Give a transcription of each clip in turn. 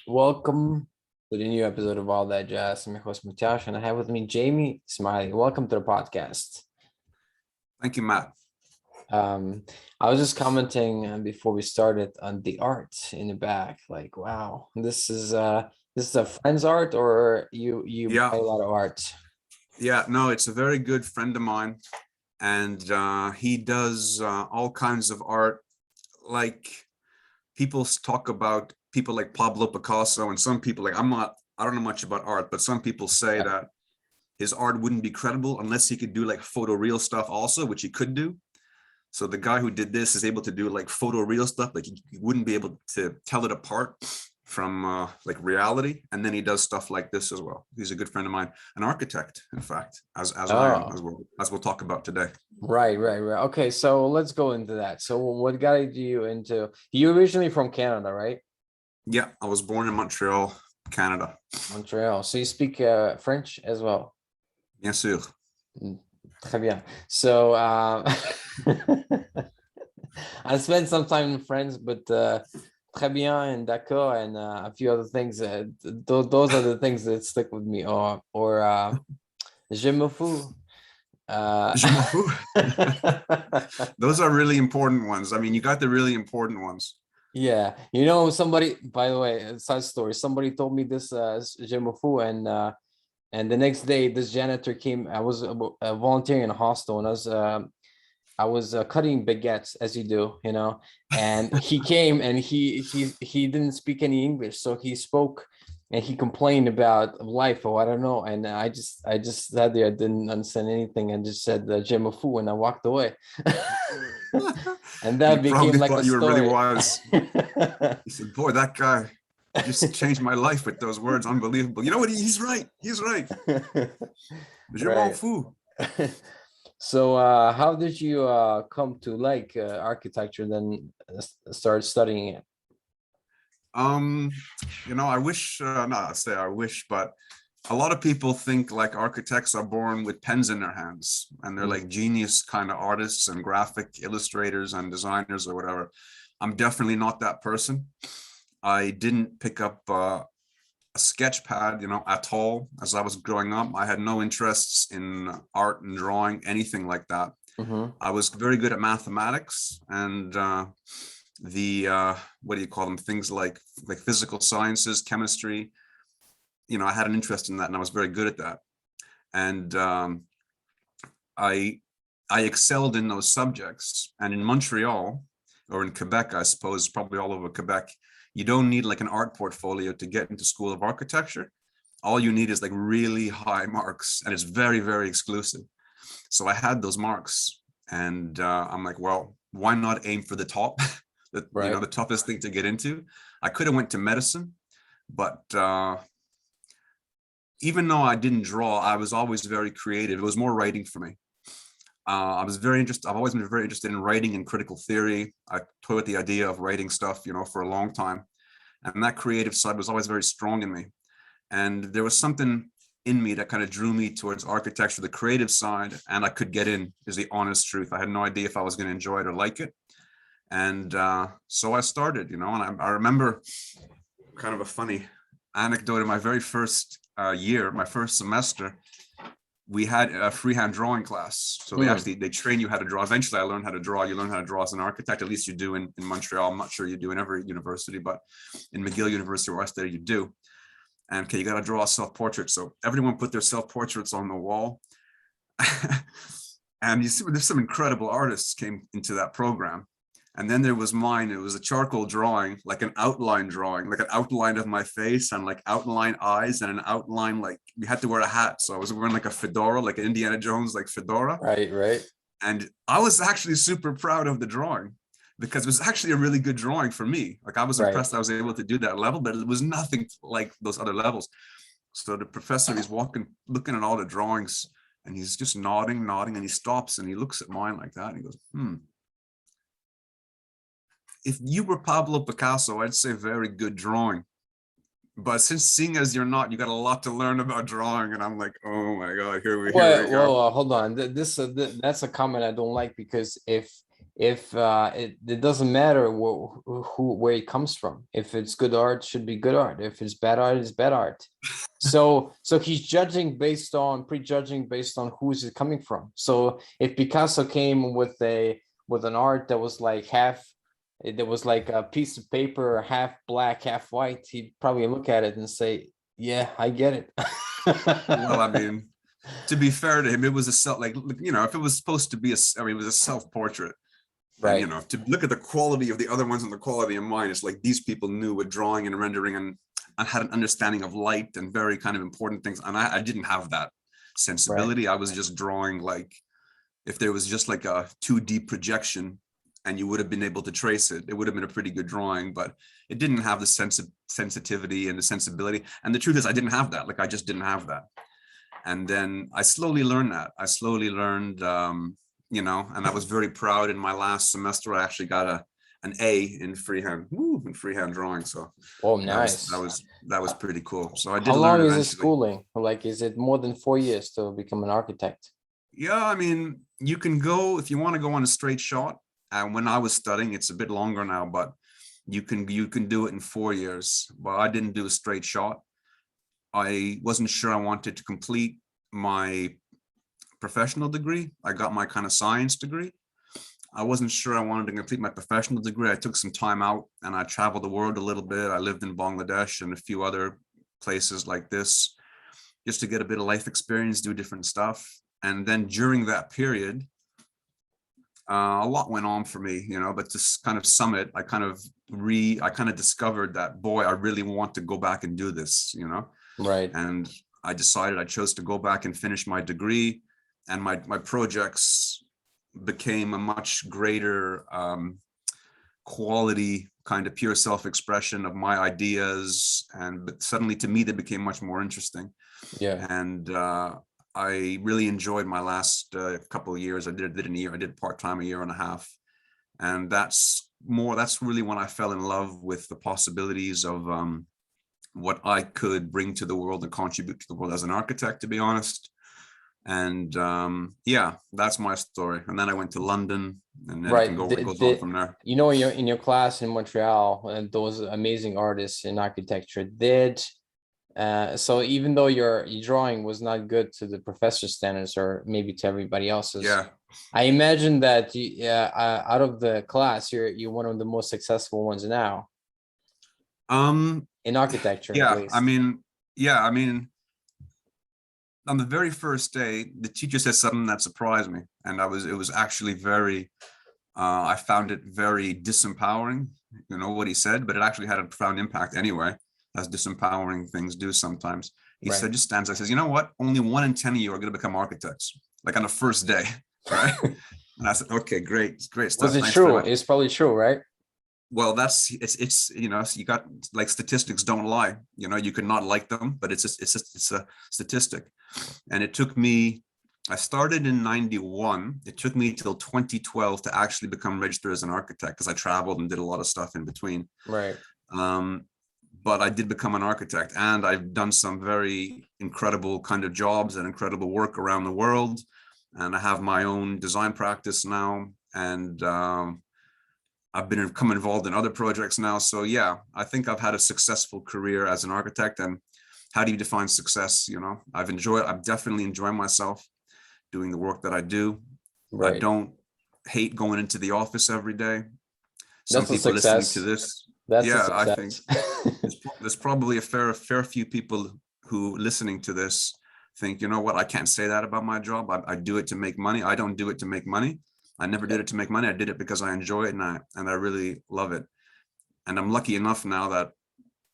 Welcome to the new episode of All That Jazz. I'm your host, Mutiash, and I have with me Jamie Smiley. Welcome to the podcast. Thank you, Matt. I was just commenting before we started on the art in the back. Like, wow, this is a friend's art, or you Yeah, buy a lot of art? yeah, no, it's a very good friend of mine, and he does all kinds of art. Like people talk about people like Pablo Picasso, and some people I don't know much about art, but some people say Yeah. that his art wouldn't be credible unless he could do like photoreal stuff also, which he could do. So the guy who did this is able to do like photoreal stuff, like he wouldn't be able to tell it apart from like reality. And then he does stuff like this as well. He's a good friend of mine, an architect, in fact, as I am, Oh, as we'll talk about today. right. Okay, so let's go into that. So, what got you into? You originally from Canada, right? Yeah, I was born in Montreal, Canada. Montreal. So you speak French as well. Bien sûr. Très bien. So I spent some time in France, but très bien and d'accord and a few other things. Those are the things that stick with me. Or je me fous. Uh, Je m'en fous. Those are really important ones. I mean, you got the really important ones. yeah, somebody. By the way, a side story. Somebody told me this je me fous, and the next day this janitor came. I was volunteering in a hostel, and I was cutting baguettes as you do, and he came and he didn't speak any English, so he spoke and he complained about life or I don't know, and I just sat there, I didn't understand anything and just said "Je me fous" and I walked away, and He that became probably like a thought you were really story. wise. He said, boy, that guy just changed my life with those words. Unbelievable. You know what? He's right. He's right. Je m'en Right. fous. So how did you come to like architecture, then start studying it? I wish, not I say I wish, but a lot of people think like architects are born with pens in their hands and they're like genius kind of artists and graphic illustrators and designers or whatever. I'm definitely not that person. I didn't pick up a sketch pad, at all as I was growing up. I had no interests in art and drawing, anything like that. Mm-hmm. I was very good at mathematics and the what do you call them? Things like physical sciences, chemistry. I had an interest in that, and I was very good at that. And I I excelled in those subjects. And in Montreal, or in Quebec, I suppose, probably all over Quebec, you don't need like an art portfolio to get into School of Architecture. All you need is like really high marks, and it's very, very exclusive. So I had those marks, and I'm like, well, why not aim for the top? Right. The toughest thing to get into. I could have went to medicine, but even though I didn't draw, I was always very creative. It was more writing for me. I was very interested. I've always been very interested in writing and critical theory. I toyed with the idea of writing stuff, for a long time, and that creative side was always very strong in me. And there was something in me that kind of drew me towards architecture, the creative side, and I could get in, is the honest truth. I had no idea if I was going to enjoy it or like it. And so I started, and I remember kind of a funny anecdote in my very first year, my first semester. We had a freehand drawing class. So they train you how to draw. Eventually I learned how to draw. You learn how to draw as an architect, at least you do in Montreal. I'm not sure you do in every university, but in McGill University where I studied, you do. And okay, you got to draw a self-portrait. So everyone put their self-portraits on the wall. And you see, there's some incredible artists came into that program. And then there was mine. It was a charcoal drawing, like an outline drawing, like an outline of my face and like outline eyes and an outline, like we had to wear a hat. So I was wearing like a fedora, like an Indiana Jones, like fedora. Right. And I was actually super proud of the drawing because it was actually a really good drawing for me. Like I was Right. impressed I was able to do that level, but it was nothing like those other levels. So the professor, he's walking, looking at all the drawings, and he's just nodding, and he stops and he looks at mine like that. And he goes, if you were Pablo Picasso, I'd say very good drawing. But since seeing as you're not, you got a lot to learn about drawing. And I'm like, oh my God, here we go. Hold on. That's a comment I don't like, because if it doesn't matter where it comes from. If it's good art, should be good art. If it's bad art, it's bad art. So he's prejudging based on who's it coming from. So if Picasso came with an art that was like a piece of paper, half black, half white, he'd probably look at it and say, yeah, I get it. Well, I mean, to be fair to him, it was a self, like, you know, if it was supposed to be it was a self-portrait. And, you know, to look at the quality of the other ones and the quality of mine, it's like these people knew what drawing and rendering and had an understanding of light and very kind of important things. And I didn't have that sensibility. I was just drawing, like, if there was just like a 2D projection and you would have been able to trace it, it would have been a pretty good drawing, but it didn't have the sensitivity and the sensibility. And the truth is I didn't have that. Like, I just didn't have that. And then I slowly learned that. I slowly learned, you know, and I was very proud. In my last semester, I actually got an A in freehand drawing. So oh, nice. That was pretty cool. So I did. How learn long is eventually. the schooling? Like, is it more than 4 years to become an architect? Yeah, I mean, you can go if you want to go on a straight shot. And when I was studying, it's a bit longer now, but you can do it in 4 years. But I didn't do a straight shot. I wasn't sure I wanted to complete my professional degree. I got my kind of science degree. I wasn't sure I wanted to complete my professional degree. I took some time out and I traveled the world a little bit. I lived in Bangladesh and a few other places like this, just to get a bit of life experience, do different stuff. And then during that period, a lot went on for me, you know, but to kind of sum it, I kind of discovered that, boy, I really want to go back and do this, you know? Right. And I chose to go back and finish my degree. And my projects became a much greater quality, kind of pure self-expression of my ideas. But suddenly to me, they became much more interesting. Yeah. And I really enjoyed my last couple of years. I did in a year. I did part-time a year and a half. And that's really when I fell in love with the possibilities of what I could bring to the world and contribute to the world as an architect, to be honest. And yeah, that's my story. And then I went to London, and then it goes on from there. You know, in your class in Montreal, and those amazing artists in architecture so even though your drawing was not good to the professor's standards, or maybe to everybody else's, yeah, I imagine that out of the class, you're one of the most successful ones now. In architecture, yeah, at least. I mean, on the very first day, the teacher said something that surprised me, and it was actually very, I found it very disempowering, you know, what he said, but it actually had a profound impact anyway, as disempowering things do sometimes. He said, just stands there, says, you know what, only 1 in 10 of you are going to become architects, like on the first day, right? And I said, okay, great stuff. Was it true? It's probably true, right? Well, it's you know, you got, like, statistics don't lie, you know, you could not like them, but it's a statistic. And it took me, I started in 91. It took me till 2012 to actually become registered as an architect, because I traveled and did a lot of stuff in between. Right. But I did become an architect, and I've done some very incredible kind of jobs and incredible work around the world. And I have my own design practice now, and I've become involved in other projects now. So yeah, I think I've had a successful career as an architect. And how do you define success? You know, I'm definitely enjoying myself doing the work that I do. Right. I don't hate going into the office every day. Some people listening to this, I think there's probably a fair few people who listening to this think, you know what, I can't say that about my job. I do it to make money. I don't do it to make money. I never did it to make money. I did it because I enjoy it, and I really love it. And I'm lucky enough now that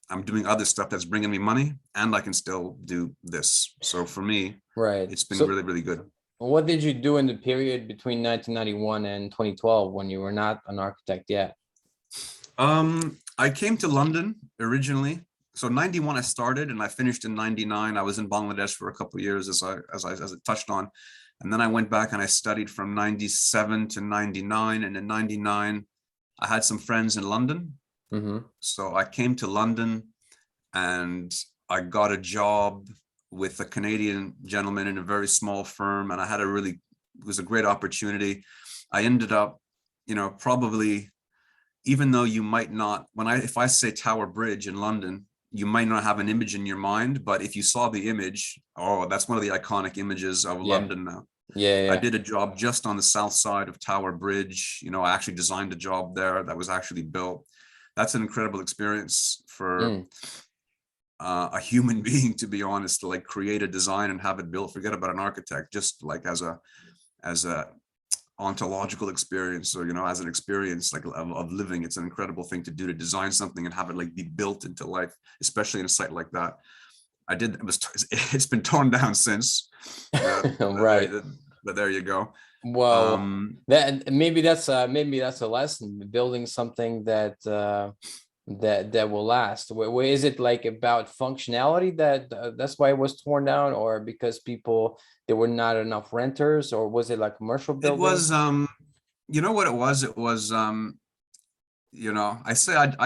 I'm doing other stuff that's bringing me money, and I can still do this. So for me, it's been really, really good. What did you do in the period between 1991 and 2012 when you were not an architect yet? I came to London originally. So 91 I started, and I finished in 99. I was in Bangladesh for a couple of years, as I touched on. And then I went back and I studied from 97 to 99. And in 99, I had some friends in London. Mm-hmm. So I came to London and I got a job with a Canadian gentleman in a very small firm. And it was a great opportunity. I ended up probably, even though you might not, if I say Tower Bridge in London, you might not have an image in your mind, but if you saw the image, that's one of the iconic images of London now. Yeah. I did a job just on the south side of Tower Bridge. I actually designed a job there that was actually built. That's an incredible experience for a human being, to be honest, to like create a design and have it built. Forget about an architect, just like as a ontological experience, or as an experience like of living. It's an incredible thing to do, to design something and have it like be built into life, especially in a site like that. It's been torn down since. Right. But there you go. Well, maybe that's a lesson, building something that will last. Where is it like about functionality that's why it was torn down, or because there were not enough renters, or was it like commercial building? It was what it was? It was I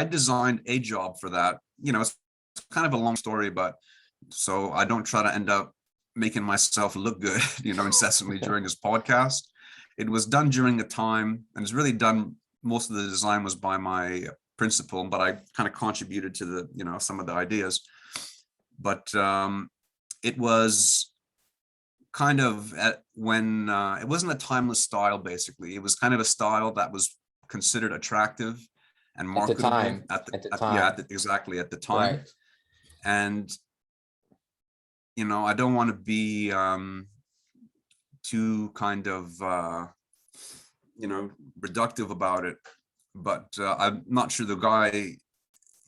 designed a job for that. It's kind of a long story, but so I don't try to end up making myself look good, incessantly during this podcast. It was done during a time, and it's really done, most of the design was by my principal, but I kind of contributed to the, some of the ideas. But it was kind of when it wasn't a timeless style, basically. It was kind of a style that was considered attractive and marketable at the time. Exactly, at the time. Right. And I don't want to be too kind of reductive about it, but I'm not sure the guy,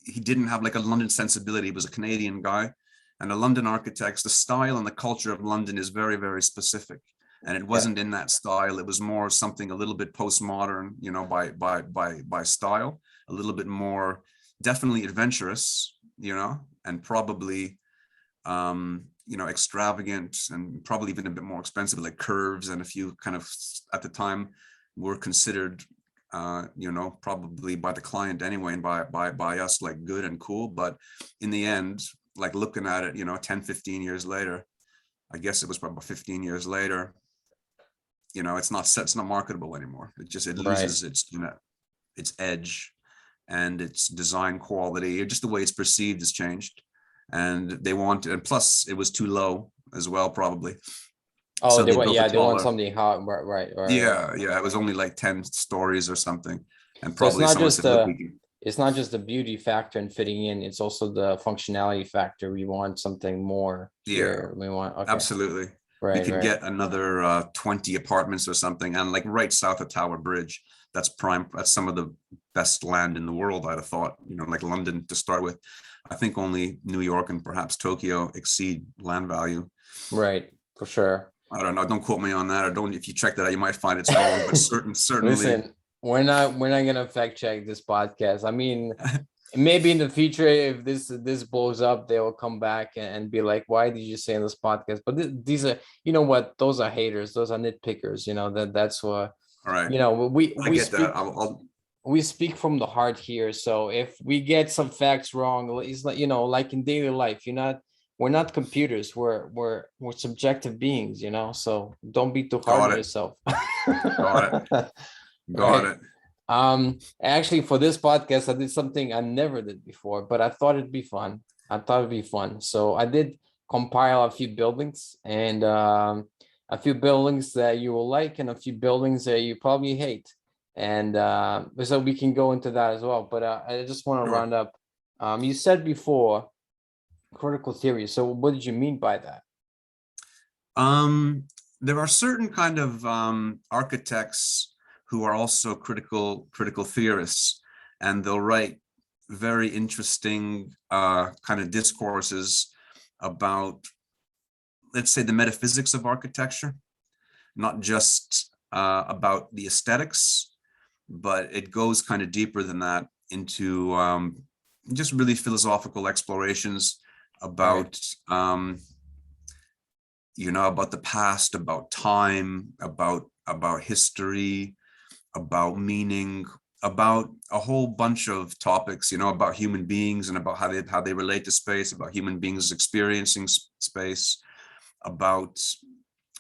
he didn't have like a London sensibility. He was a Canadian guy, and the London architects, the style and the culture of London is very, very specific, and it wasn't in that style. It was more something a little bit postmodern, by style, a little bit more definitely adventurous, and probably extravagant, and probably even a bit more expensive, like curves, and a few kind of, at the time, were considered probably by the client anyway, and by us, like good and cool. But in the end, like looking at it, 10-15 years later, I guess it was probably 15 years later, it's not marketable anymore. It loses its edge and its design quality. Just the way it's perceived has changed, and and plus it was too low as well, probably. Oh, so they want something hot, right. Yeah, it was only like 10 stories or something, and so probably it's not just the beauty factor and fitting in; it's also the functionality factor. We want something more here. We want absolutely. Right, we could get another 20 apartments or something, and like right south of Tower Bridge, that's prime. That's some of the best land in the world, I'd have thought. Like London to start with. I think only New York and perhaps Tokyo exceed land value. Right, for sure. I don't know. Don't quote me on that. Or don't. If you check that out, you might find it's wrong. But certainly. Listen, we're not gonna fact check this podcast. I mean, maybe in the future, if this blows up, they will come back and be like, "Why did you say in this podcast?" But these are, what? Those are haters. Those are nitpickers. That's what. All right. We get speak, that. we speak from the heart here. So if we get some facts wrong, it's like, like in daily life, we're not computers. We're subjective beings, so don't be too hard on yourself. Got it. Actually, for this podcast, I did something I never did before, but I thought it'd be fun. So I did compile a few buildings, and a few buildings that you will like, and a few buildings that you probably hate. And so we can go into that as well. But I just want to round up. You said before, critical theory. So what did you mean by that? There are certain kind of architects who are also critical theorists, and they'll write very interesting kind of discourses about, let's say, the metaphysics of architecture, not just about the aesthetics, but it goes kind of deeper than that into just really philosophical explorations about about the past, about time, about history, about meaning, about a whole bunch of topics, about human beings and about how they relate to space, about human beings experiencing space, about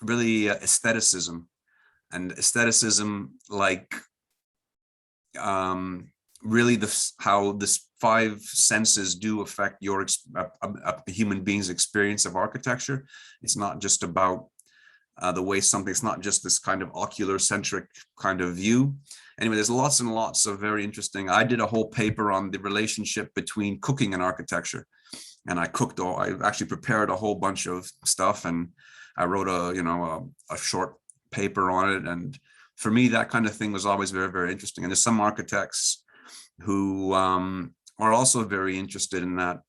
really aestheticism, like really how this five senses do affect a human being's experience of architecture. It's not just about the way something, it's not just this kind of ocular centric kind of view. Anyway, there's lots and lots of very interesting, I did a whole paper on the relationship between cooking and architecture. And I actually prepared a whole bunch of stuff, and I wrote a short paper on it. And for me, that kind of thing was always very, very interesting. And there's some architects who are also very interested in that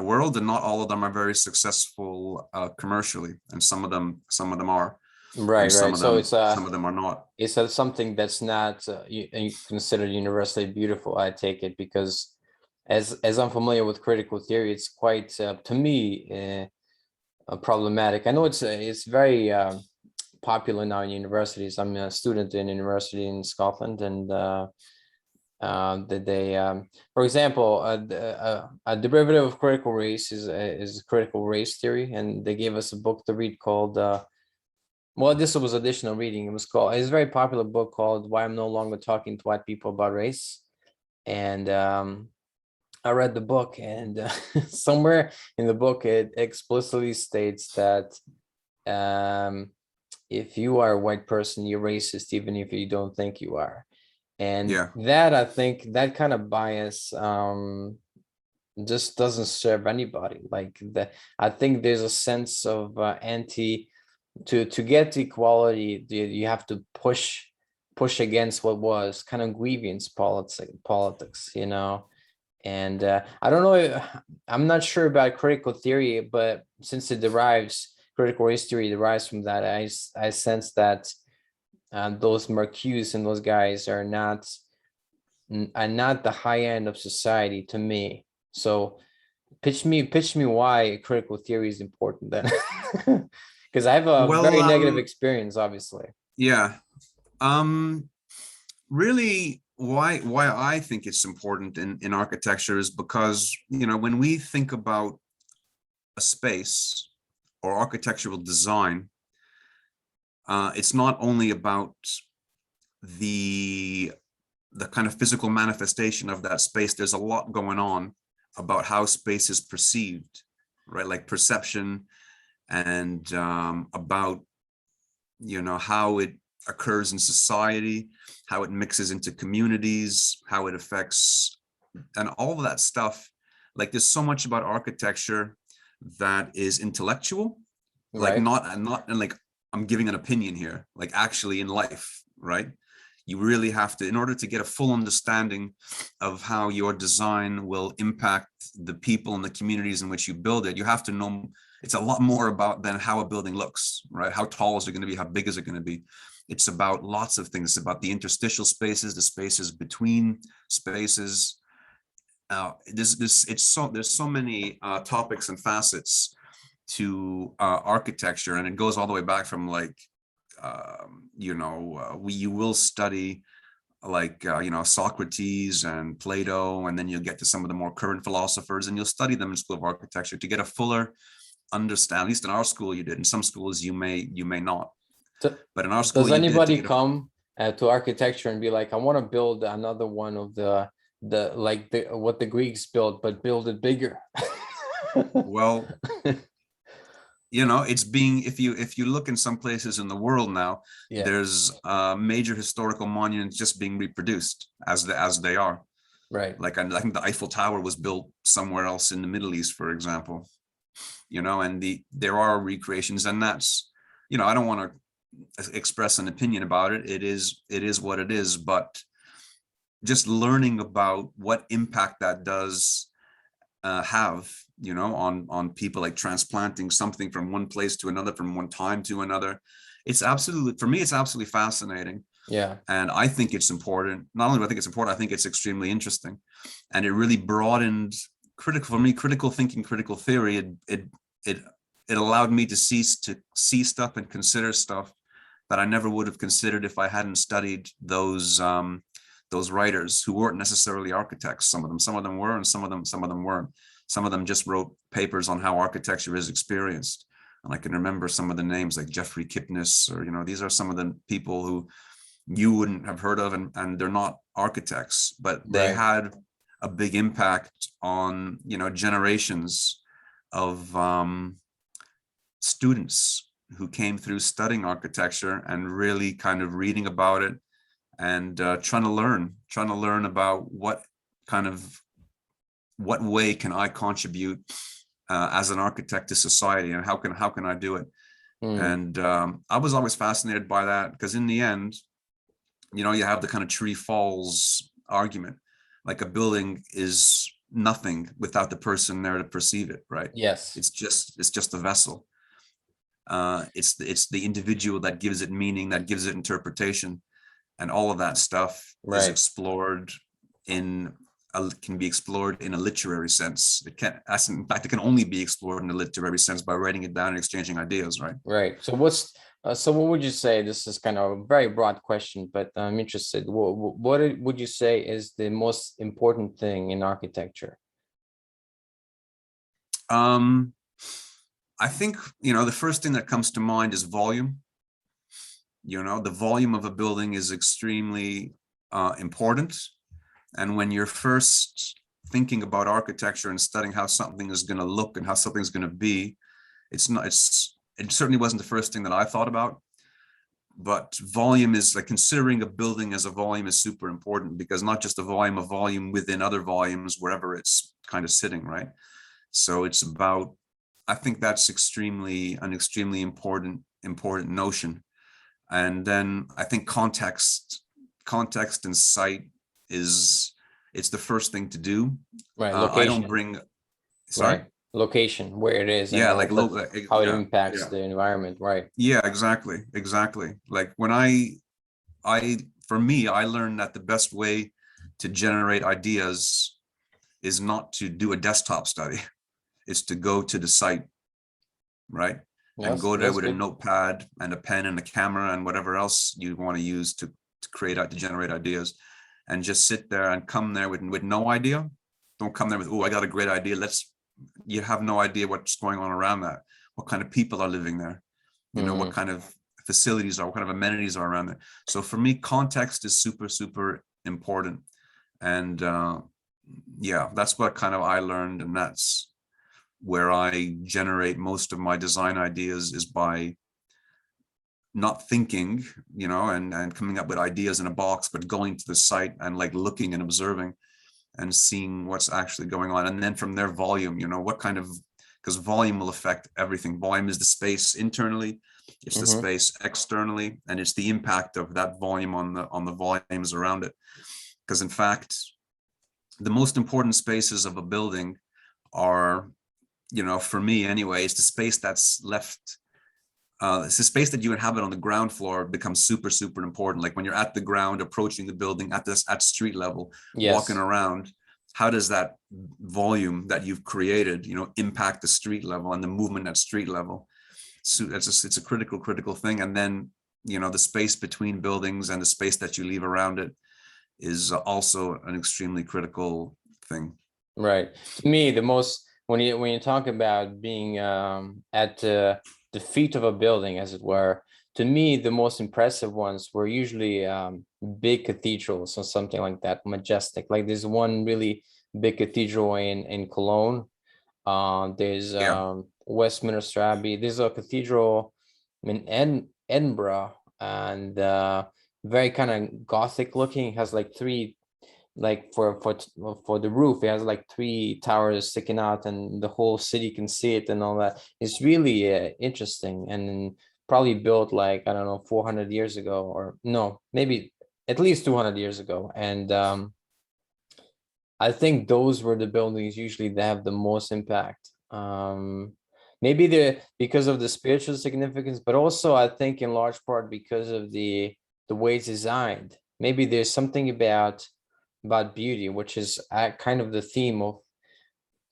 world, and not all of them are very successful commercially, and some of them are, right. So some of them are not. It's something that's not considered universally beautiful, I take it, because as I'm familiar with critical theory, it's quite to me problematic. I know it's very popular now in universities. I'm a student in a university in Scotland, and for example, a derivative of critical race is critical race theory, and they gave us a book to read called well, this was additional reading. It's a very popular book called Why I'm No Longer Talking to White People About Race. And I read the book, and somewhere in the book it explicitly states that if you are a white person, you're racist even if you don't think you are. And that, I think, that kind of bias just doesn't serve anybody. Like that, I think there's a sense of to get equality, you have to push against what was kind of grievance politics, you know. And I don't know, I'm not sure about critical theory, but since critical race theory derives from that, I sense that those Marcuse and those guys are not the high end of society to me. So pitch me why critical theory is important then. Because I have a very negative experience, obviously. Yeah. Really, why I think it's important in architecture is because, you know, when we think about a space or architectural design, it's not only about the kind of physical manifestation of that space. There's a lot going on about how space is perceived, right? Like perception, and about, you know, how it occurs in society, how it mixes into communities, how it affects, and all of that stuff. Like there's so much about architecture that is intellectual, like not like I'm giving an opinion here, like actually in life, right? You really have to, in order to get a full understanding of how your design will impact the people and the communities in which you build it, you have to know it's a lot more about than how a building looks, right? How tall is it going to be? How big is it going to be? It's about lots of things. It's about the interstitial spaces, the spaces between spaces. There's so many topics and facets to architecture, and it goes all the way back from like, you will study like, Socrates and Plato, and then you'll get to some of the more current philosophers, and you'll study them in School of Architecture to get a fuller understand. At least in our school you did. In some schools you may not. But in our school, does anybody come to architecture and be like, I want to build another one of what the Greeks built, but build it bigger? Well, you know, it's being, if you look in some places in the world now, there's major historical monuments just being reproduced as they are. Right. Like I think the Eiffel Tower was built somewhere else in the Middle East, for example. You know, and there are recreations, and that's, you know, I don't want to express an opinion about it. It is what it is, but just learning about what impact that does have, you know, on people, like transplanting something from one place to another, from one time to another. It's absolutely, for me, it's absolutely fascinating. Yeah. And I think it's important. Not only do I think it's important, I think it's extremely interesting. And it really broadened critical thinking, critical theory. It allowed me to see stuff and consider stuff that I never would have considered if I hadn't studied those writers who weren't necessarily architects. Some of them were, and some of them weren't. Some of them just wrote papers on how architecture is experienced. And I can remember some of the names, like Jeffrey Kipnis, or, you know, these are some of the people who, you wouldn't have heard of, and they're not architects, but they Right. had a big impact on, you know, generations of students who came through studying architecture and really kind of reading about it and trying to learn about what way can I contribute as an architect to society, and how can I do it? And I was always fascinated by that, because in the end, you know, you have the kind of tree falls argument, like a building is nothing without the person there to perceive it, right? Yes. It's just a vessel. It's the individual that gives it meaning, that gives it interpretation, and all of that stuff is Right. explored can be explored in a literary sense. It can, in fact, it can only be explored in a literary sense by writing it down and exchanging ideas, right? Right. So what would you say? This is kind of a very broad question, but I'm interested. What would you say is the most important thing in architecture? I think, you know, the first thing that comes to mind is volume. You know, the volume of a building is extremely important. And when you're first thinking about architecture and studying how something is going to look and how something's going to be, it certainly wasn't the first thing that I thought about. But volume is, like, considering a building as a volume is super important, because not just a volume within other volumes, wherever it's kind of sitting, right? So it's about, I think that's an extremely important notion. And then I think context and site it's the first thing to do. Right. I don't Location. bring, sorry? Right. Location, where it is, and Yeah, like how it yeah, impacts yeah. the environment. Right. Yeah, exactly. Like when for me, I learned that the best way to generate ideas is not to do a desktop study. It's to go to the site, right? And Yes, go there that's with a good. notepad and a pen and a camera and whatever else you want to use to generate ideas, and just sit there and come there with no idea. Don't come there with, oh, I got a great idea. You have no idea what's going on around that. What kind of people are living there? You know, what kind of facilities what kind of amenities are around there? So for me, context is super, super important. And yeah, that's what kind of I learned. And that's where I generate most of my design ideas, is by not thinking, you know, and coming up with ideas in a box, but going to the site and like looking and observing and seeing what's actually going on. And then from their volume, you know, because volume will affect everything. Volume is the space internally, it's the space externally, and it's the impact of that volume on the volumes around it. Because in fact, the most important spaces of a building are, you know, for me anyway, it's the space that's left. It's the space that you inhabit on the ground floor becomes super, super important. Like when you're at the ground, approaching the building at street level, walking around, how does that volume that you've created, you know, impact the street level and the movement at street level? So it's a critical thing. And then, you know, the space between buildings and the space that you leave around it is also an extremely critical thing. Right. To me, the most, when you talk about being at the feet of a building, as it were, to me, the most impressive ones were usually big cathedrals or something like that, majestic. Like there's one really big cathedral in Cologne. There's Westminster Abbey. There's a cathedral in Edinburgh, and very kind of Gothic looking. It has like three, like for the roof, it has like three towers sticking out, and the whole city can see it and all that. It's really interesting, and probably built like, I don't know, 400 years ago, or no, maybe at least 200 years ago. And I think those were the buildings usually that have the most impact. Maybe because of the spiritual significance, but also I think in large part because of the way it's designed. Maybe there's something about beauty, which is kind of the theme of.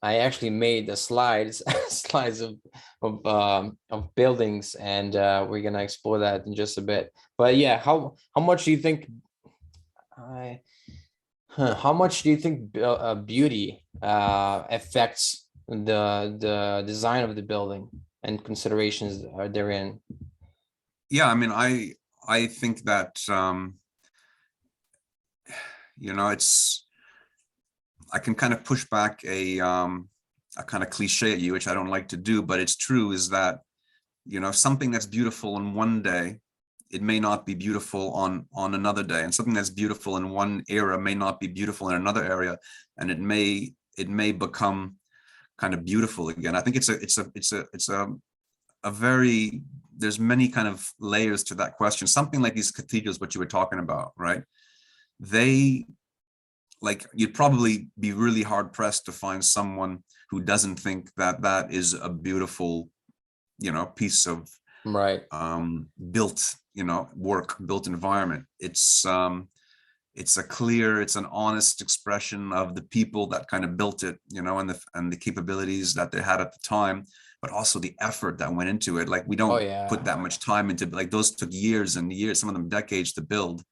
I actually made the slides of buildings, and we're gonna explore that in just a bit. But yeah, how much do you think? How much do you think beauty affects the design of the building and considerations are therein? Yeah, I mean, I think that You know, I can kind of push back a kind of cliche at you, which I don't like to do, but it's true, is that, you know, something that's beautiful in one day, it may not be beautiful on another day, and something that's beautiful in one era may not be beautiful in another area, and it may become kind of beautiful again. I think it's a very, there's many kind of layers to that question. Something like these cathedrals, what you were talking about, right? They, like, you'd probably be really hard pressed to find someone who doesn't think that that is a beautiful, you know, piece of built, you know, work, built environment. It's a clear, it's an honest expression of the people that kind of built it, you know, and the capabilities that they had at the time, but also the effort that went into it. Like, we don't put that much time into, like, those took years and years, some of them decades to build,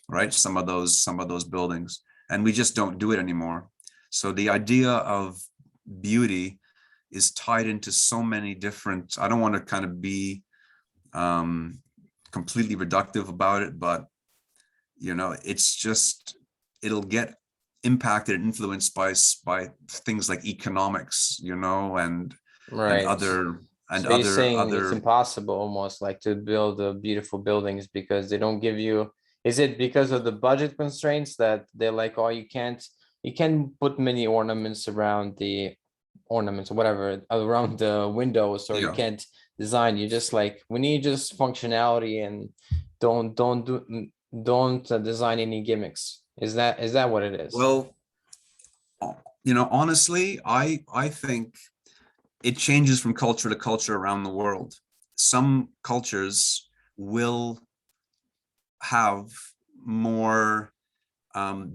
right? Some of those buildings, and we just don't do it anymore. So the idea of beauty is tied into so many different, I don't want to kind of be completely reductive about it, but, you know, it's just, it'll get impacted and influenced by things like economics, you know, and other it's impossible almost, like, to build beautiful buildings because they don't give you, is it because of the budget constraints that they're like, oh, you can't put many ornaments around the ornaments or whatever around the windows, or you can't design, you just like, we need just functionality and don't design any gimmicks. Is that what it is? Well, you know, honestly, I think it changes from culture to culture around the world. Some cultures will have more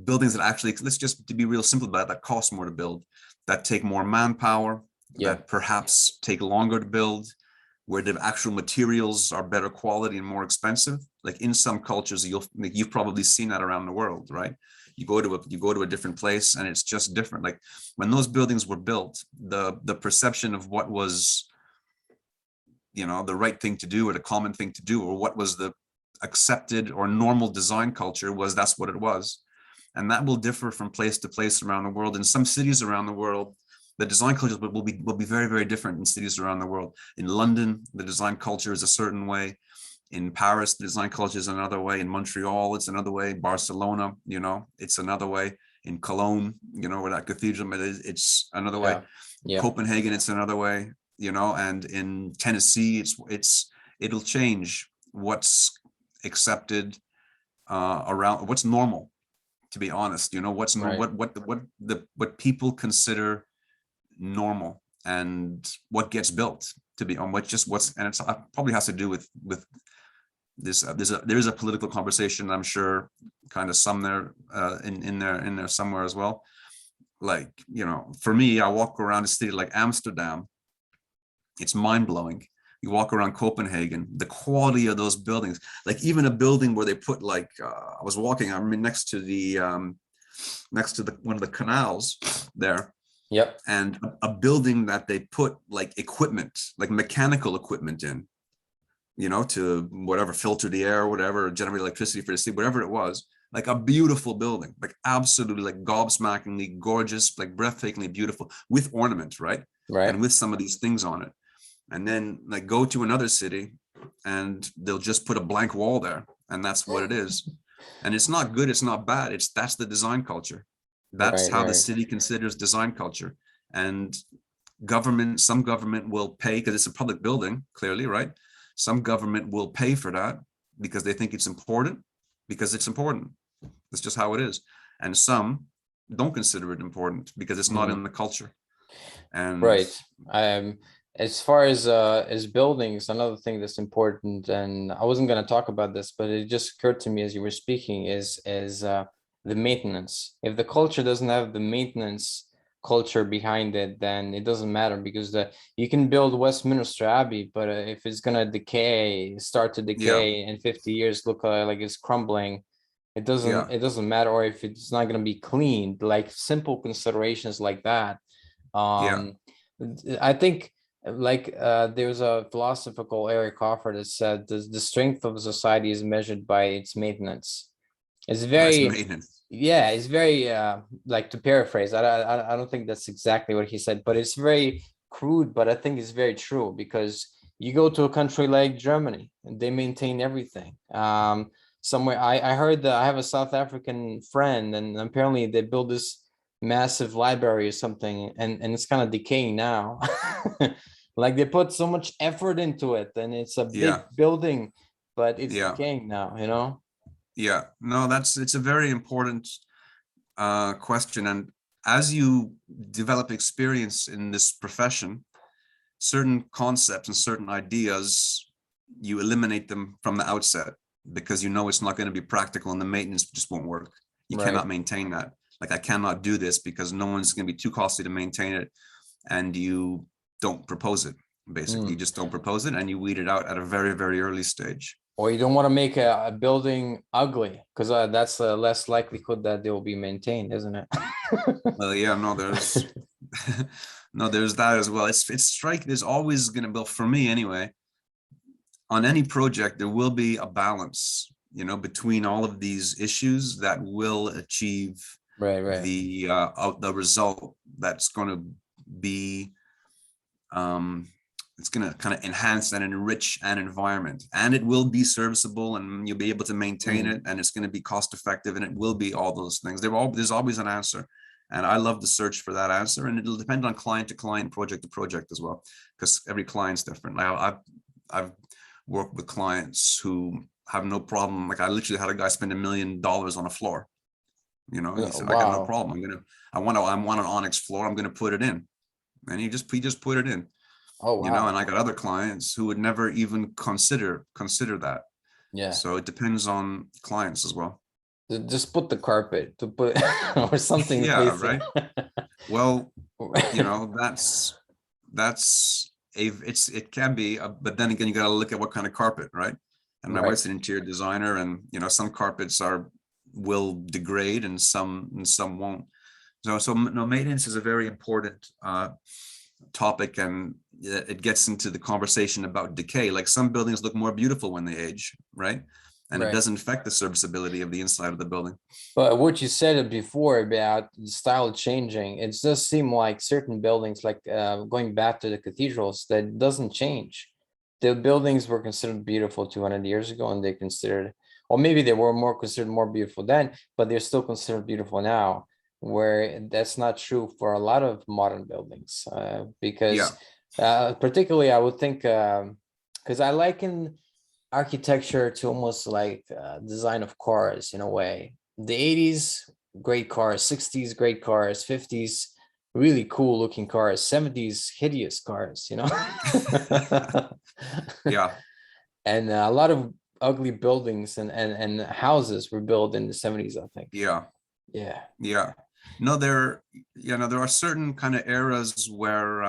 buildings that actually, let's just to be real simple about it, that cost more to build, that take more manpower, that perhaps take longer to build, where the actual materials are better quality and more expensive. Like, in some cultures, you've probably seen that around the world, right? You go to a different place and it's just different. Like, when those buildings were built, the perception of what was, you know, the right thing to do or the common thing to do, or what was the accepted or normal design culture, was that's what it was. And that will differ from place to place around the world. In some cities around the world, the design cultures will be very, very different in cities around the world. In London, the design culture is a certain way. In Paris, the design culture is another way. In Montreal, it's another way. Barcelona, you know, it's another way. In Cologne, you know, where that cathedral is, it's another way. Copenhagen, it's another way, you know, and in Tennessee, it'll change what's accepted around, what's normal, to be honest, you know, what's what people consider normal, and what gets built to be on and it probably has to do with this. There is a political conversation, I'm sure, kind of somewhere in there somewhere as well. Like, you know, for me, I walk around a city like Amsterdam, it's mind-blowing. You walk around Copenhagen, the quality of those buildings, like even a building where they put, like, I was walking, I mean, next to one of the canals there. And a building that they put like equipment, like mechanical equipment in, you know, to whatever, filter the air, whatever, generate electricity for the city, whatever it was. Like a beautiful building, like absolutely, like gobsmackingly gorgeous, like breathtakingly beautiful, with ornament, right? And with some of these things on it. And then, like, go to another city and they'll just put a blank wall there, and that's what it is. And it's not good, it's not bad, that's the design culture. That's how the city considers design culture. And some government will pay, because it's a public building, clearly, right? Some government will pay for that because they think it's important, because it's important. That's just how it is. And some don't consider it important because it's not in the culture. And as far as buildings, another thing that's important, and I wasn't going to talk about this, but it just occurred to me as you were speaking, is the maintenance. If the culture doesn't have the maintenance culture behind it, then it doesn't matter, because you can build Westminster Abbey, but if it's going to start to decay in 50 years, look like it's crumbling, it doesn't matter. Or if it's not going to be cleaned, like simple considerations like that. I think, like, there's a philosophical Eric Hoffer that said the strength of a society is measured by its maintenance. It's very Yeah, it's very like, to paraphrase, I don't think that's exactly what he said, but it's very crude, but I think it's very true, because you go to a country like Germany and they maintain everything. Somewhere I heard that I have a South African friend, and apparently they build this massive library or something, and it's kind of decaying now. Like, they put so much effort into it, and it's a big Yeah, building, but it's yeah, decaying now, you know? yeah. No, it's a very important question. And as you develop experience in this profession, certain concepts and certain ideas, you eliminate them from the outset because you know it's not going to be practical and the maintenance just won't work. You Right. cannot maintain that. Like, I cannot do this because no one's going to be too costly to maintain it. And you don't propose it. Basically, you Mm. just don't propose it and you weed it out at a very, very early stage. Or you don't want to make a building ugly, because that's less likelihood that they will be maintained, isn't it? Well, yeah, no, there's no, there's that as well. There's always gonna, well, for me anyway, on any project, there will be a balance, between all of these issues that will achieve Right, right. the result that's going to be it's going to kind of enhance and enrich an environment, and it will be serviceable, and you'll be able to maintain Mm. it, and it's going to be cost effective, and it will be all those things. There's always an answer, and I love the search for that answer, and it'll depend on client to client, project to project as well, because every client's different. Now, I've worked with clients who have no problem. Like, I literally had a guy spend $1 million on a floor. He said, I got no Wow. problem. I want an onyx floor. I'm gonna put it in. And he just put it in. Oh, And wow. I got other clients who would never even consider that. Yeah. So it depends on clients as well. Just put the carpet to put or something Yeah, facing. right. Well, that's it can be, but then again, you got to look at what kind of carpet, right? And my Right. wife's an interior designer, and some carpets will degrade and some won't. So no, maintenance is a very important topic, and it gets into the conversation about decay. Like, some buildings look more beautiful when they age, right? And it Right. doesn't affect the serviceability of the inside of the building. But what you said before about the style changing, it does seem like certain buildings, like going back to the cathedrals, that doesn't change. The buildings were considered beautiful 200 years ago, and they considered, or maybe they were more considered more beautiful then, but they're still considered beautiful now, where that's not true for a lot of modern buildings. Yeah, Because particularly, I would think, because I liken architecture to almost like design of cars in a way. The 80s, great cars; 60s, great cars; 50s, really cool looking cars; 70s, hideous cars, yeah, And a lot of ugly buildings and houses were built in the 70s, I think. yeah, Yeah. yeah. No, there are certain kind of eras where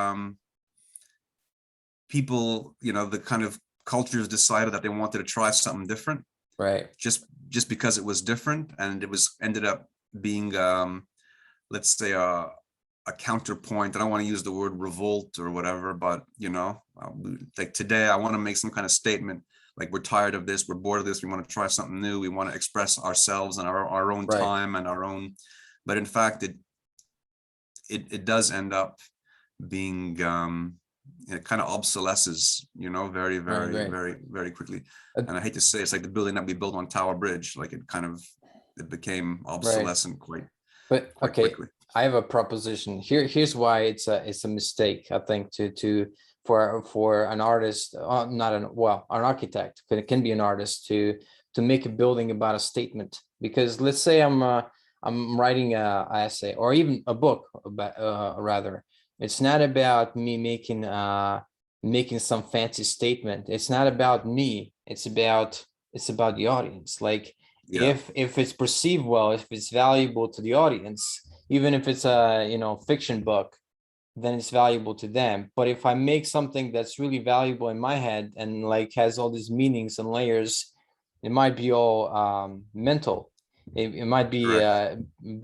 people, the kind of cultures decided that they wanted to try something different, Right. just because it was different, and it was ended up being, let's say, a counterpoint. I don't want to use the word revolt or whatever, but like today, I want to make some kind of statement. Like, we're tired of this, we're bored of this, we want to try something new, we want to express ourselves and our own Right. time and our own. But in fact, it does end up being, it kind of obsolesces, very, Right. very, Right. very, very quickly. Uh, And I hate to say, it's like the building that we built on Tower Bridge. Like, it became right. obsolescent But quite okay, quickly. I have a proposition. Here's why it's a mistake, I think, to for an artist, not an well, an architect, but it can be an artist to make a building about a statement. Because let's say I'm writing a essay or even a book about rather. It's not about me making some fancy statement. It's not about me. It's about the audience. Like, Yeah, if it's perceived well, if it's valuable to the audience, even if it's a fiction book, then it's valuable to them. But if I make something that's really valuable in my head and like has all these meanings and layers, it might be all mental. It might be correct. a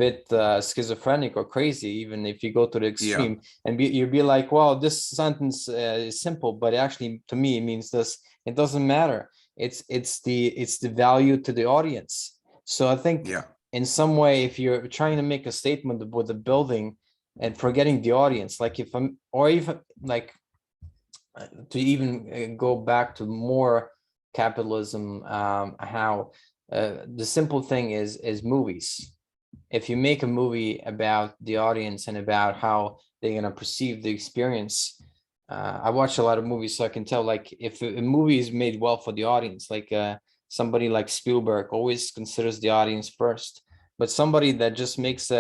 bit schizophrenic or crazy, even if you go to the Yeah, extreme, and you'd be like, well, this sentence is simple, but actually to me it means this. It doesn't matter. It's the value to the audience. So I think yeah, in some way, if you're trying to make a statement with the building and forgetting the audience, like if I'm, or even like to even go back to more capitalism, how the simple thing is movies. If you make a movie about the audience and about how they're going to perceive the experience, I watch a lot of movies, so I can tell, like, if a movie is made well for the audience, like somebody like Spielberg always considers the audience first, but somebody that just makes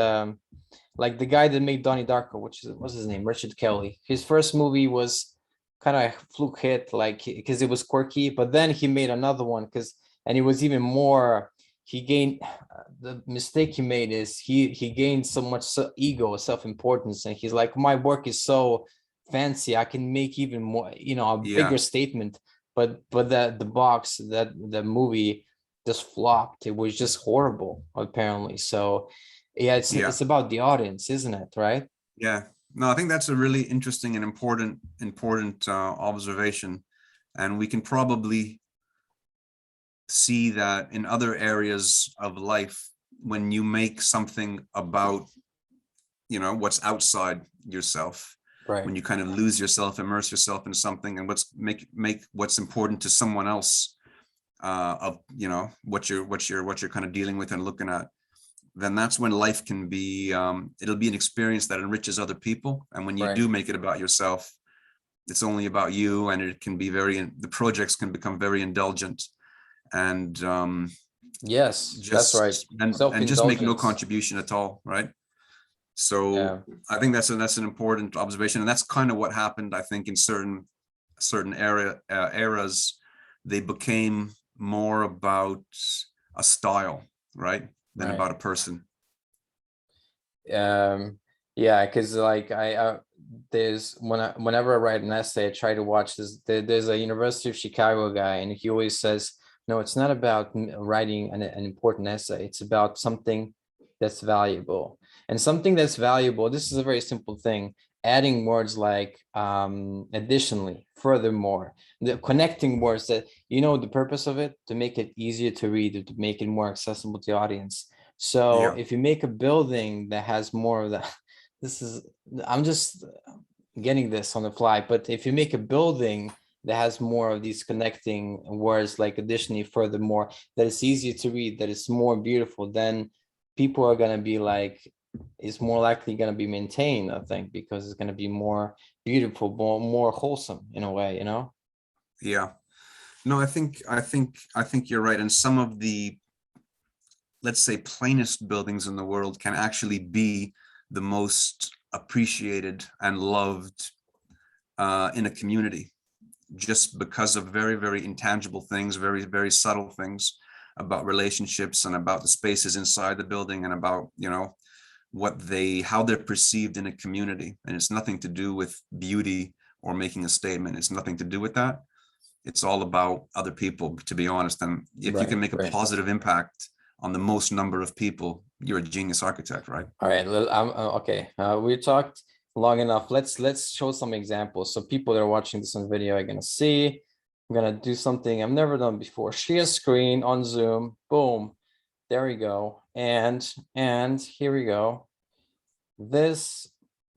like the guy that made Donnie Darko, which is, what's his name, Richard Kelly, his first movie was kind of fluke hit, like, because it was quirky, but then he made another one and it was even more, he gained, the mistake he made is he gained so much ego, self-importance, and he's like, my work is so fancy, I can make even more, a bigger statement, but the box, that the movie just flopped. It was just horrible, apparently. So yeah, it's about the audience, isn't it? Right? Yeah. No, I think that's a really interesting and important observation, and we can probably see that in other areas of life. When you make something about, what's outside yourself, right, when you kind of lose yourself, immerse yourself in something, and make what's important to someone else, of what you're kind of dealing with and looking at, then that's when life can be, it'll be an experience that enriches other people. And when you do make it about yourself, it's only about you, and it can be the projects can become very indulgent, and yes, that's right, and just make no contribution at all, right? So I think that's an important observation, and that's kind of what happened, I think, in certain eras. They became more about a style, right, than about a person. Yeah, because like there's whenever I write an essay, I try to watch this. There's a University of Chicago guy, and he always says, no, it's not about writing an important essay. It's about something that's valuable. And something that's valuable, this is a very simple thing, adding words like additionally, furthermore, the connecting words that, the purpose of it, to make it easier to read, or to make it more accessible to the audience. So if you make a building that has more of that, I'm just getting this on the fly, but if you make a building that has more of these connecting words, like additionally, furthermore, that it's easier to read, that it's more beautiful, then people are going to be like, it's more likely going to be maintained, I think, because it's going to be more beautiful, more wholesome in a way, Yeah. No, I think you're right. And some of the, let's say, plainest buildings in the world can actually be the most appreciated and loved in a community, just because of very, very intangible things, very, very subtle things about relationships, and about the spaces inside the building, and about, how they're perceived in a community. And it's nothing to do with beauty or making a statement. It's nothing to do with that. It's all about other people, to be honest. And if you can make a positive impact on the most number of people, you're a genius architect, right? All right. Okay. We talked long enough. Let's show some examples, so people that are watching this on video are gonna see. I'm gonna do something I've never done before. Share screen on Zoom. Boom. There we go. And here we go. This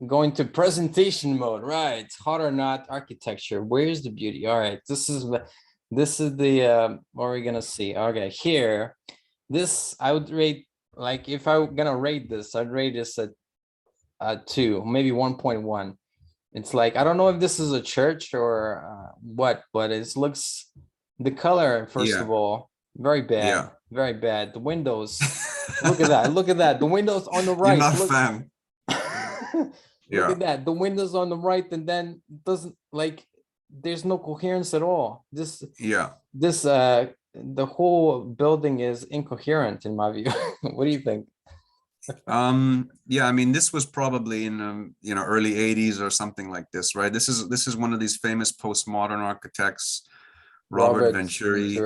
going to presentation mode, right? Hot or not architecture. Where's the beauty? All right. This is the what are we gonna see? Okay, here. This I would rate, like, if I'm gonna rate this, I'd rate this at 2, maybe 1.1. It's like, I don't know if this is a church or what, but it looks, the color, first of all, very bad, very bad. The windows, look at that. The windows on the right. You're not a fan. Look at that. The windows on the right, and then doesn't, like, there's no coherence at all. The whole building is incoherent in my view. What do you think? I mean, this was probably in early 80s or something like this, right? This is one of these famous postmodern architects, Robert Venturri,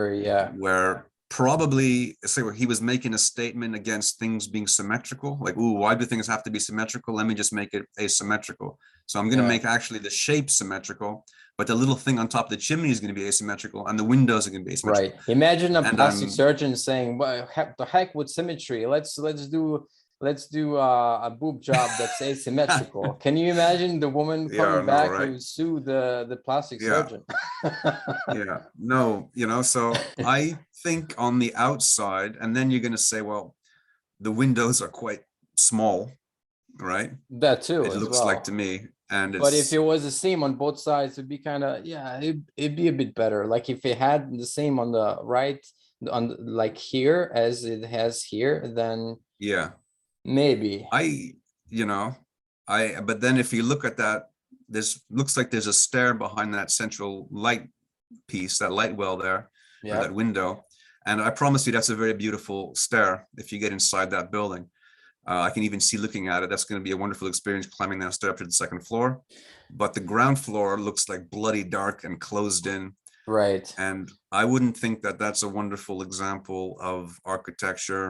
where probably he was making a statement against things being symmetrical, like, ooh, why do things have to be symmetrical? Let me just make it asymmetrical. So I'm going to make actually the shape symmetrical, but the little thing on top of the chimney is going to be asymmetrical, and the windows are going to be asymmetrical. Right. Imagine a And plastic surgeon saying, "Well, the heck with symmetry. Let's do a boob job that's asymmetrical." Can you imagine the woman Yeah, I coming know, back right? to sue the plastic Yeah. surgeon? Yeah, no, so I think on the outside, and then you're going to say, well, the windows are quite small, right? That too, It as looks like well. to me, and But if it's it was the same on both sides, it'd be kind of, yeah, it'd be a bit better. Like if it had the same on the right, like here as it has here, then yeah. maybe. But then if you look at that, looks like there's a stair behind that central light piece, that light well there, or Yeah. that window. And I promise you, that's a very beautiful stair if you get inside that building. I can even see looking at it. That's going to be a wonderful experience climbing that stair up to the second floor. But the ground floor looks like bloody dark and closed in. Right. And I wouldn't think that that's a wonderful example of architecture.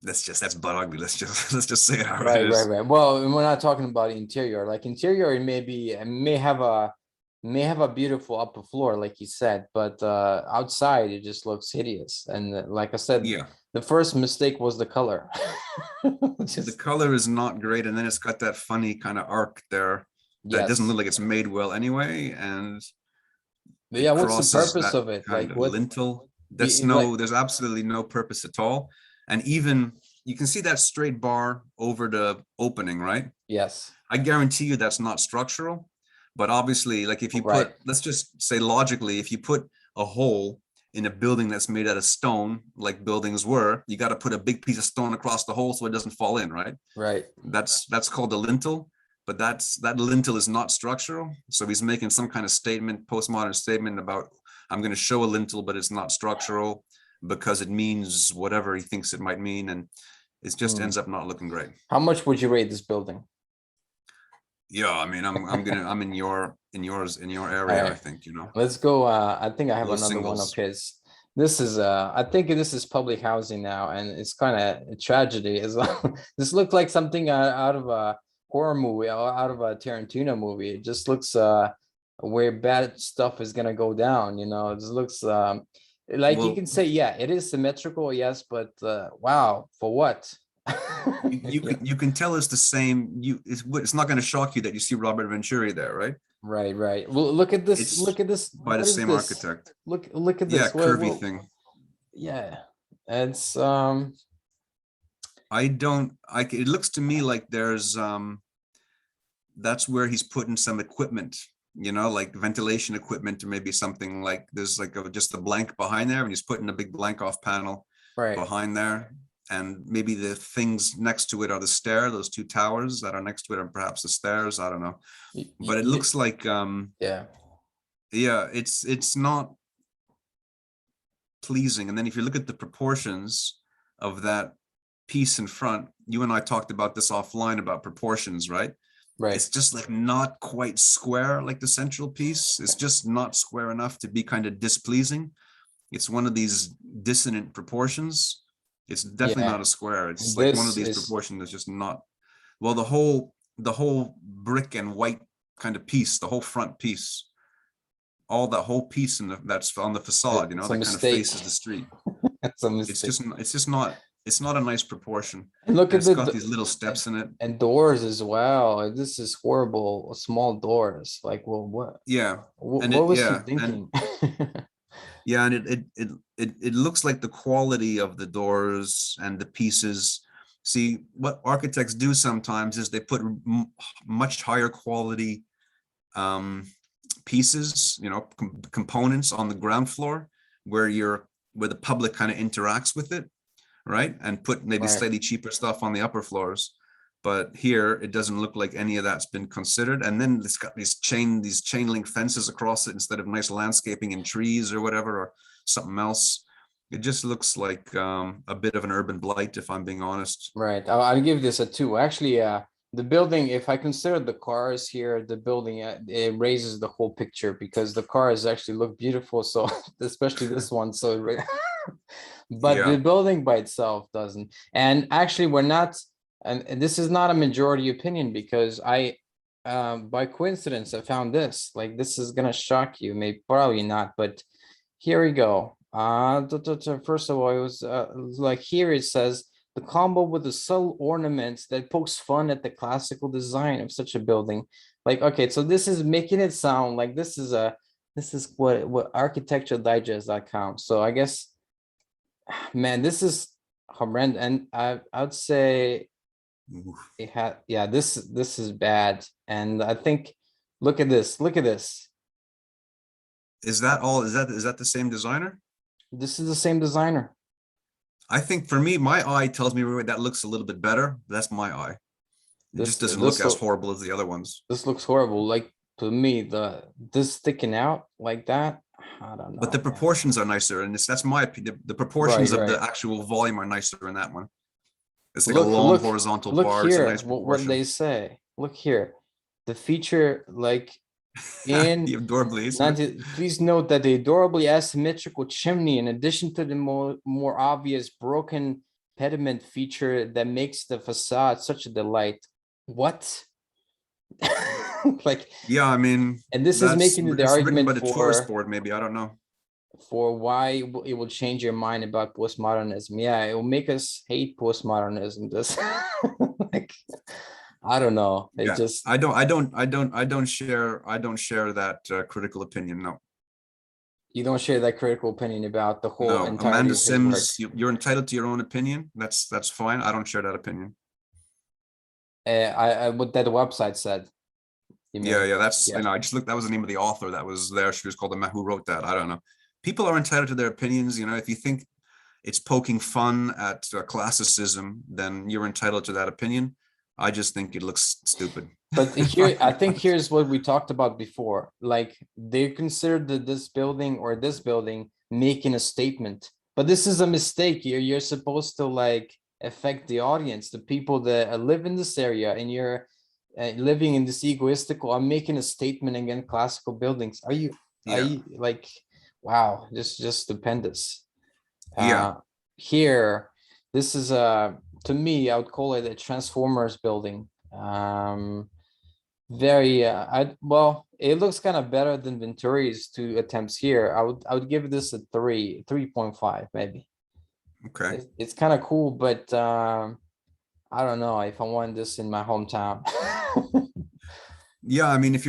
That's butt ugly. Let's just say it how it is. Right. Well, we're not talking about interior. Like interior, it may have a beautiful upper floor, like you said, but outside it just looks hideous. And like I said, Yeah, the first mistake was the color. the color is not great, and then it's got that funny kind of arc there that doesn't Yes. look like it's made well anyway, and Yeah, it what's the crosses purpose that of it? kind Like of what? lintel. Like, There's absolutely no purpose at all. And even you can see that straight bar over the opening, right? yes. I guarantee you that's not structural. But obviously, like if you Right. let's just say logically, if you put a hole in a building that's made out of stone, like buildings were, you got to put a big piece of stone across the hole so it doesn't fall in, right? Right. That's called a lintel, but that lintel is not structural. So he's making some kind of statement, postmodern statement about, I'm going to show a lintel, but it's not structural because it means whatever he thinks it might mean, and it just ends up not looking great. How much would you rate this building? Yeah, I mean, I'm in your area, Right. I think, Let's go. I think I have Those another one of singles. his. This is I think this is public housing now, and it's kind of a tragedy as well. This looked like something out of a horror movie or out of a Tarantino movie. It just looks where bad stuff is gonna go down, It just looks like you Well, can say, yeah, it is symmetrical, yes, but wow, for what? you can tell it's the same. It's not going to shock you that you see Robert Venturri there, right? Right. Well, look at this. It's Look at this. by the What is same this? architect. Look at Yeah, this. curvy thing. Yeah, it's It looks to me like there's that's where he's putting some equipment, like ventilation equipment, or maybe something like there's like just a blank behind there, and he's putting a big blank off panel right. behind there. And maybe the things next to it are the stair, those two towers that are next to it are perhaps the stairs. I don't know. But it looks like yeah, it's not pleasing. And then if you look at the proportions of that piece in front, you and I talked about this offline about proportions, right? right. It's just like not quite square, like the central piece. It's just not square enough to be kind of displeasing. It's one of these dissonant proportions. It's definitely not a square. It's like one of these proportions that's just not. Well, the whole brick and white kind of piece, the whole front piece, all that whole piece that's on the facade, that kind of faces the street. It's a mistake. It's not a nice proportion. And look at it's got these little steps in it. And doors as well. This is horrible. Small doors. Like, well, what? Yeah. What was he thinking? Yeah, and it looks like the quality of the doors and the pieces. See, what architects do sometimes is they put much higher quality pieces, components on the ground floor where the public kind of interacts with it, right? And put maybe slightly cheaper stuff on the upper floors. But here it doesn't look like any of that's been considered. And then it's got these chain link fences across it instead of nice landscaping and trees or whatever, or something else. It just looks like a bit of an urban blight, if I'm being honest. Right. I'll give this a 2. Actually, the building, if I consider the cars here, the building, it raises the whole picture because the cars actually look beautiful. So especially this one. So, but the building by itself doesn't. And actually, we're not. And this is not a majority opinion because I by coincidence, I found this. Like, this is gonna shock you, maybe probably not, but here we go. First of all, it was like here it says the combo with the subtle ornaments that pokes fun at the classical design of such a building. Like, okay, so this is making it sound like this is what architecturedigest.com. So I guess, man, this is horrendous, and I'd say it had, yeah, this is bad. And I think, look at this, Is that all? Is that the same designer? this is the same designer. I think for me, my eye tells me that looks a little bit better. That's my eye. It just doesn't look as horrible as the other ones. This looks horrible. Like, to me, this sticking out like that, I don't know. But the man. proportions are nicer, and that's my opinion. The proportions Right, of the right. actual volume are nicer in that one. It's like Look, a long look, horizontal look bar. It's a here. nice What proportion. they say? Look here. The feature, like, in The adorably, please note that the adorably asymmetrical chimney, in addition to the more obvious broken pediment feature that makes the facade such a delight. What? Like, yeah, I mean, and this is making the it's written by argument the tourist for board, maybe, I don't know. why it will change your mind about postmodernism. Yeah, it will make us hate postmodernism. This, like, I don't know. It Yeah, just, I don't share that critical opinion. No, you don't share that critical opinion about the whole no. entirety Amanda of his work. Sims, you're entitled to your own opinion. That's fine. I don't share that opinion. I what that website said. You Yeah, mean? yeah. That's Yeah. I just looked. That was the name of the author that was there. She was called the man who wrote that. I don't know. People are entitled to their opinions. If you think it's poking fun at classicism, then you're entitled to that opinion. I just think it looks stupid. But here, I think here's what we talked about before. Like, they considered this building or this building making a statement, but this is a mistake. You're supposed to, like, affect the audience, the people that live in this area, and you're living in this egoistical. I'm making a statement against classical buildings. Are you Yeah, like, wow, just stupendous. yeah. Here, this is to me, I would call it a Transformers building. Very well, it looks kind of better than Venturi's two attempts here. I would give this a 3.5 maybe. Okay. It's kind of cool, but I don't know if I want this in my hometown. Yeah, I mean, if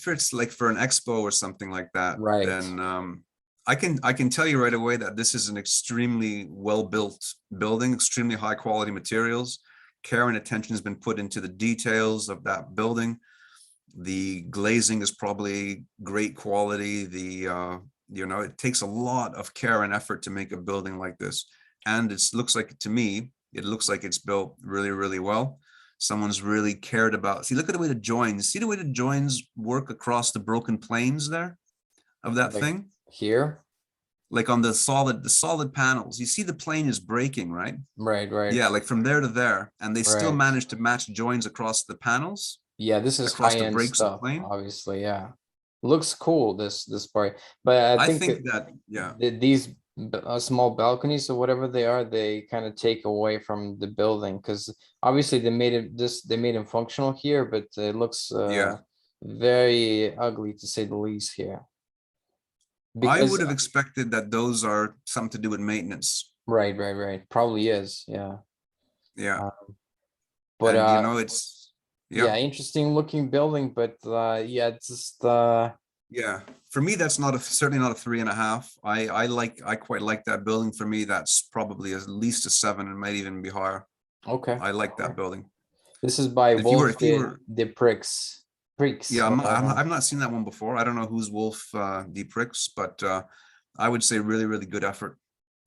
it's like for an expo or something like that, Right. then I can tell you right away that this is an extremely well-built building, extremely high quality materials. Care and attention has been put into the details of that building. The glazing is probably great quality. It takes a lot of care and effort to make a building like this. And it looks like, to me, it looks like it's built really, really well. Someone's really cared about. See, look at the way the joins. See the way the joins work across the broken planes there of that Like thing? here. Like on the solid panels. You see the plane is breaking, right? Right, right. Yeah, like from there to there. And they still Right. managed to match joins across the panels. Yeah, this is Across the high-end breaks of the stuff, plane. obviously. Yeah, looks cool, this part, but I I think think that, yeah. these small balconies or whatever they are, they kind of take away from the building, because obviously they made them functional here, but it looks Yeah. very ugly, to say the least, here. I Because would have expected that those are something to do with maintenance. right, probably is, yeah. Yeah. But And yeah, interesting looking building, but yeah, it's just yeah, for me, that's certainly not a 3.5. I quite like that building. For me, that's probably at least a 7 and might even be higher. okay. I like that building. This is by If you Wolf were, de Prix. yeah, I've not seen that one before. I don't know who's Wolf de Prix, but I would say really, really good effort.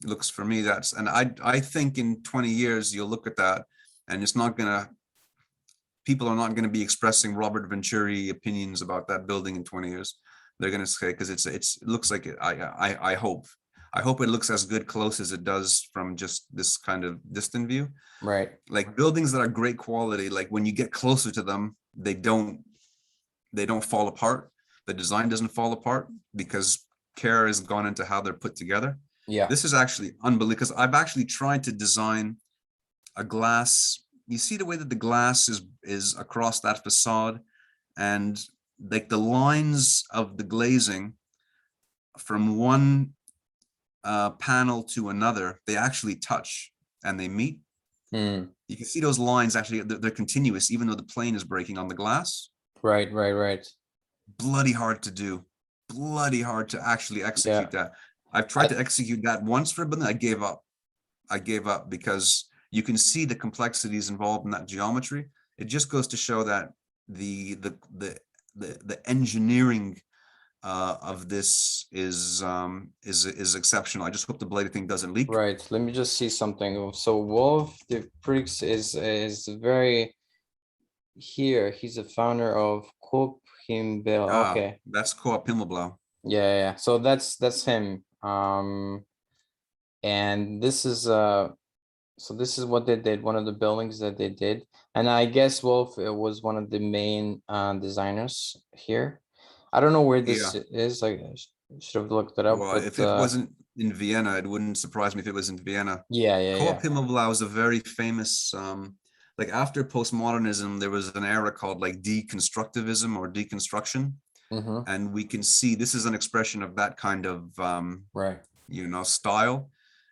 It looks, for me, and I think in 20 years you'll look at that and people are not going to be expressing Robert Venturri opinions about that building in 20 years. They're going to say, because it looks like it. I hope it looks as good close as it does from just this kind of distant view. Right. Like buildings that are great quality, like when you get closer to them, they don't fall apart. The design doesn't fall apart because care has gone into how they're put together. Yeah. This is actually unbelievable, because I've actually tried to design a glass. You see the way that the glass is across that facade, and like the lines of the glazing from one panel to another, they actually touch and they meet. You can see those lines actually, they're continuous, even though the plane is breaking on the glass. Right, right, right. Bloody hard to do, bloody hard to actually execute that. I've tried to execute that once for a bit, and I gave up because you can see the complexities involved in that geometry. It just goes to show that the engineering of this is exceptional. I just hope the bladed thing doesn't leak. Right. Let me just see something. So Wolf the Prix is very here. He's the founder of Coop Himmel. Okay. That's Coop Himmelblau. Yeah. So that's him. And this is so this is what they did, one of the buildings that they did. And I guess Wolf was one of the main designers here. I don't know where this is. I should have looked it up. Well, but, if it wasn't in Vienna, it wouldn't surprise me if it was in Vienna. Yeah. Coop Himmelblau is a very famous, like after postmodernism, there was an era called like deconstructivism or deconstruction. And we can see this is an expression of that kind of, style.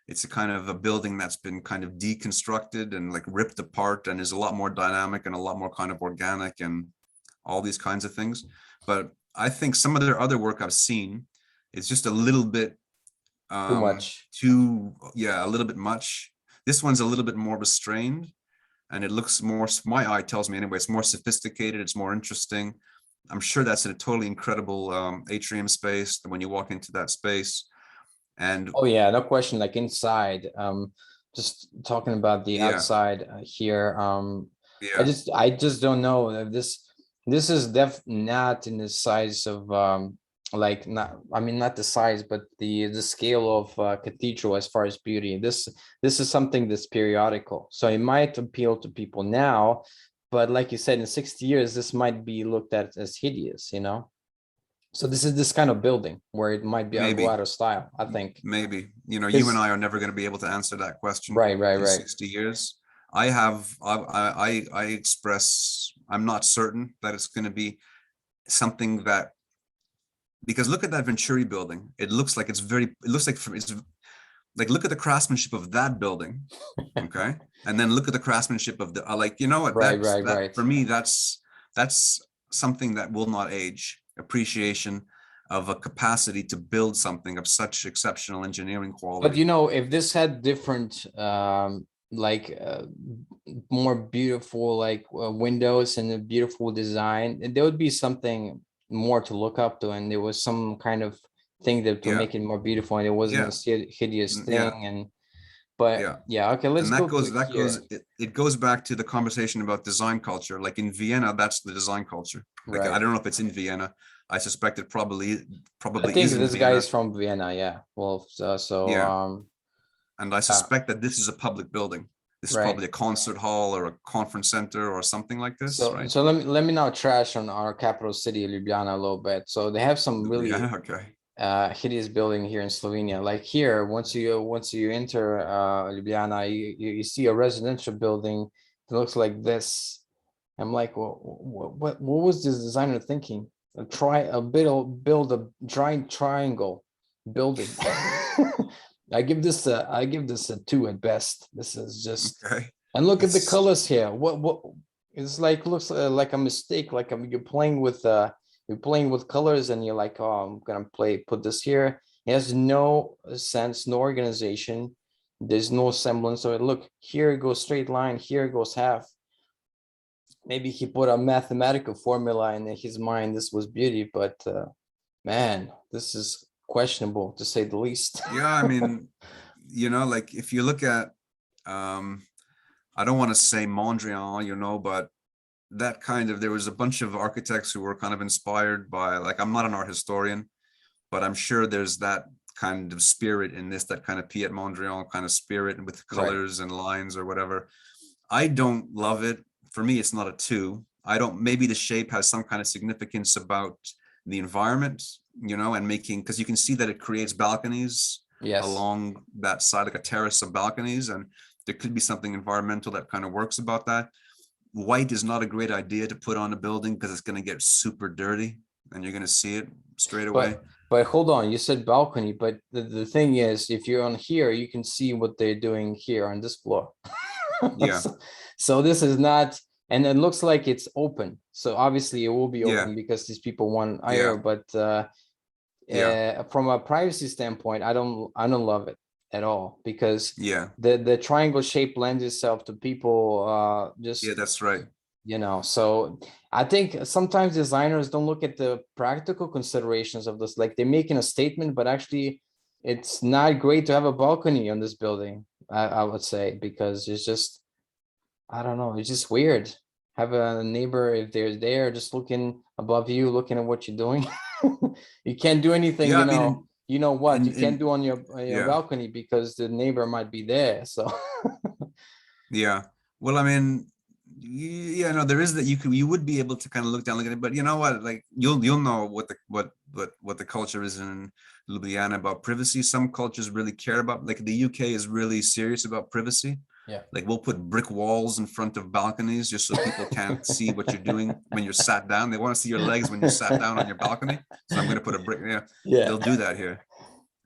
It's a kind of a building that's been kind of deconstructed and like ripped apart and is a lot more dynamic and a lot more kind of organic and all these kinds of things. But I think some of their other work I've seen is just a little bit too much. A little bit much. This one's a little bit more restrained, and it looks more, my eye tells me anyway, it's more sophisticated, it's more interesting. I'm sure that's a totally incredible atrium space when you walk into that space. And oh yeah, no question. Like inside, just talking about the outside here. I just don't know if this is not in the size of not the size, but the scale of cathedral as far as beauty. This is something that's periodical, so it might appeal to people now, but like you said, in 60 years this might be looked at as hideous, So this is this kind of building where it might be go out of style, I think. Maybe, you and I are never going to be able to answer that question. Right. 60 years. I express, I'm not certain that it's going to be something that, because look at that Venturri building. It looks like it's like, look at the craftsmanship of that building. Okay. And then look at the craftsmanship of the, right. For me, that's something that will not age. Appreciation of a capacity to build something of such exceptional engineering quality. But if this had different more beautiful windows and a beautiful design, there would be something more to look up to, and there was some kind of thing that to make it more beautiful, and it wasn't a hideous thing. Okay, let's go. It goes back to the conversation about design culture. Like in Vienna, that's the design culture. Like, I don't know if it's in Vienna. I suspect it probably I think this guy is from Vienna. Well, and I suspect that this is a public building. This is probably a concert hall or a conference center or something like this. So let me now trash on our capital city, Ljubljana, a little bit. So they have some really hideous building here in Slovenia. Like here, once you enter Ljubljana, you see a residential building that looks like this. I'm like, well, what was this designer thinking? Build a giant triangle building. I give this a 2 at best. This is just and look at the colors here. What it's like, looks like a mistake. Like you're playing with colors, and you're like, oh, I'm gonna put this here. It has no sense, no organization. There's no semblance of it. Look, here it goes straight line, here it goes half. Maybe he put a mathematical formula in his mind. This was beauty, but man, this is questionable to say the least. Yeah, I mean, like if you look at, I don't want to say Montreal, but that kind of, there was a bunch of architects who were kind of inspired by, like, I'm not an art historian, but I'm sure there's that kind of spirit in this, that kind of Piet Montreal kind of spirit with colors and lines or whatever. I don't love it. For me, it's not a 2. Maybe the shape has some kind of significance about the environment, and making, because you can see that it creates balconies along that side, like a terrace of balconies, and there could be something environmental that kind of works about that. white is not a great idea to put on a building because it's going to get super dirty and you're going to see it straight away. But hold on, you said balcony, but the thing is, if you're on here, you can see what they're doing here on this floor. Yeah. So this is not, and it looks like it's open. So obviously it will be Yeah. open because these people want air, but from a privacy standpoint, I don't love it at all, because the triangle shape lends itself to people just that's right. You know, so I think sometimes designers don't look at the practical considerations of this. Like, they're making a statement, but actually it's not great to have a balcony on this building, I would say, because it's just, I don't know, it's just weird. Have a neighbor, if they're there, just looking above you, looking at what you're doing. You can't do anything, you know what you can't do on your balcony because the neighbor might be there. So well, I mean, no, there is that you would be able to kind of look down, look at it, but you know what, like you'll know what the culture is in Ljubljana about privacy. Some cultures really care about, like the UK is really serious about privacy. Like we'll put brick walls in front of balconies just so people can't see what you're doing when you're sat down. They want to see your legs when you're sat down on your balcony. So I'm going to put a brick. They'll do that here.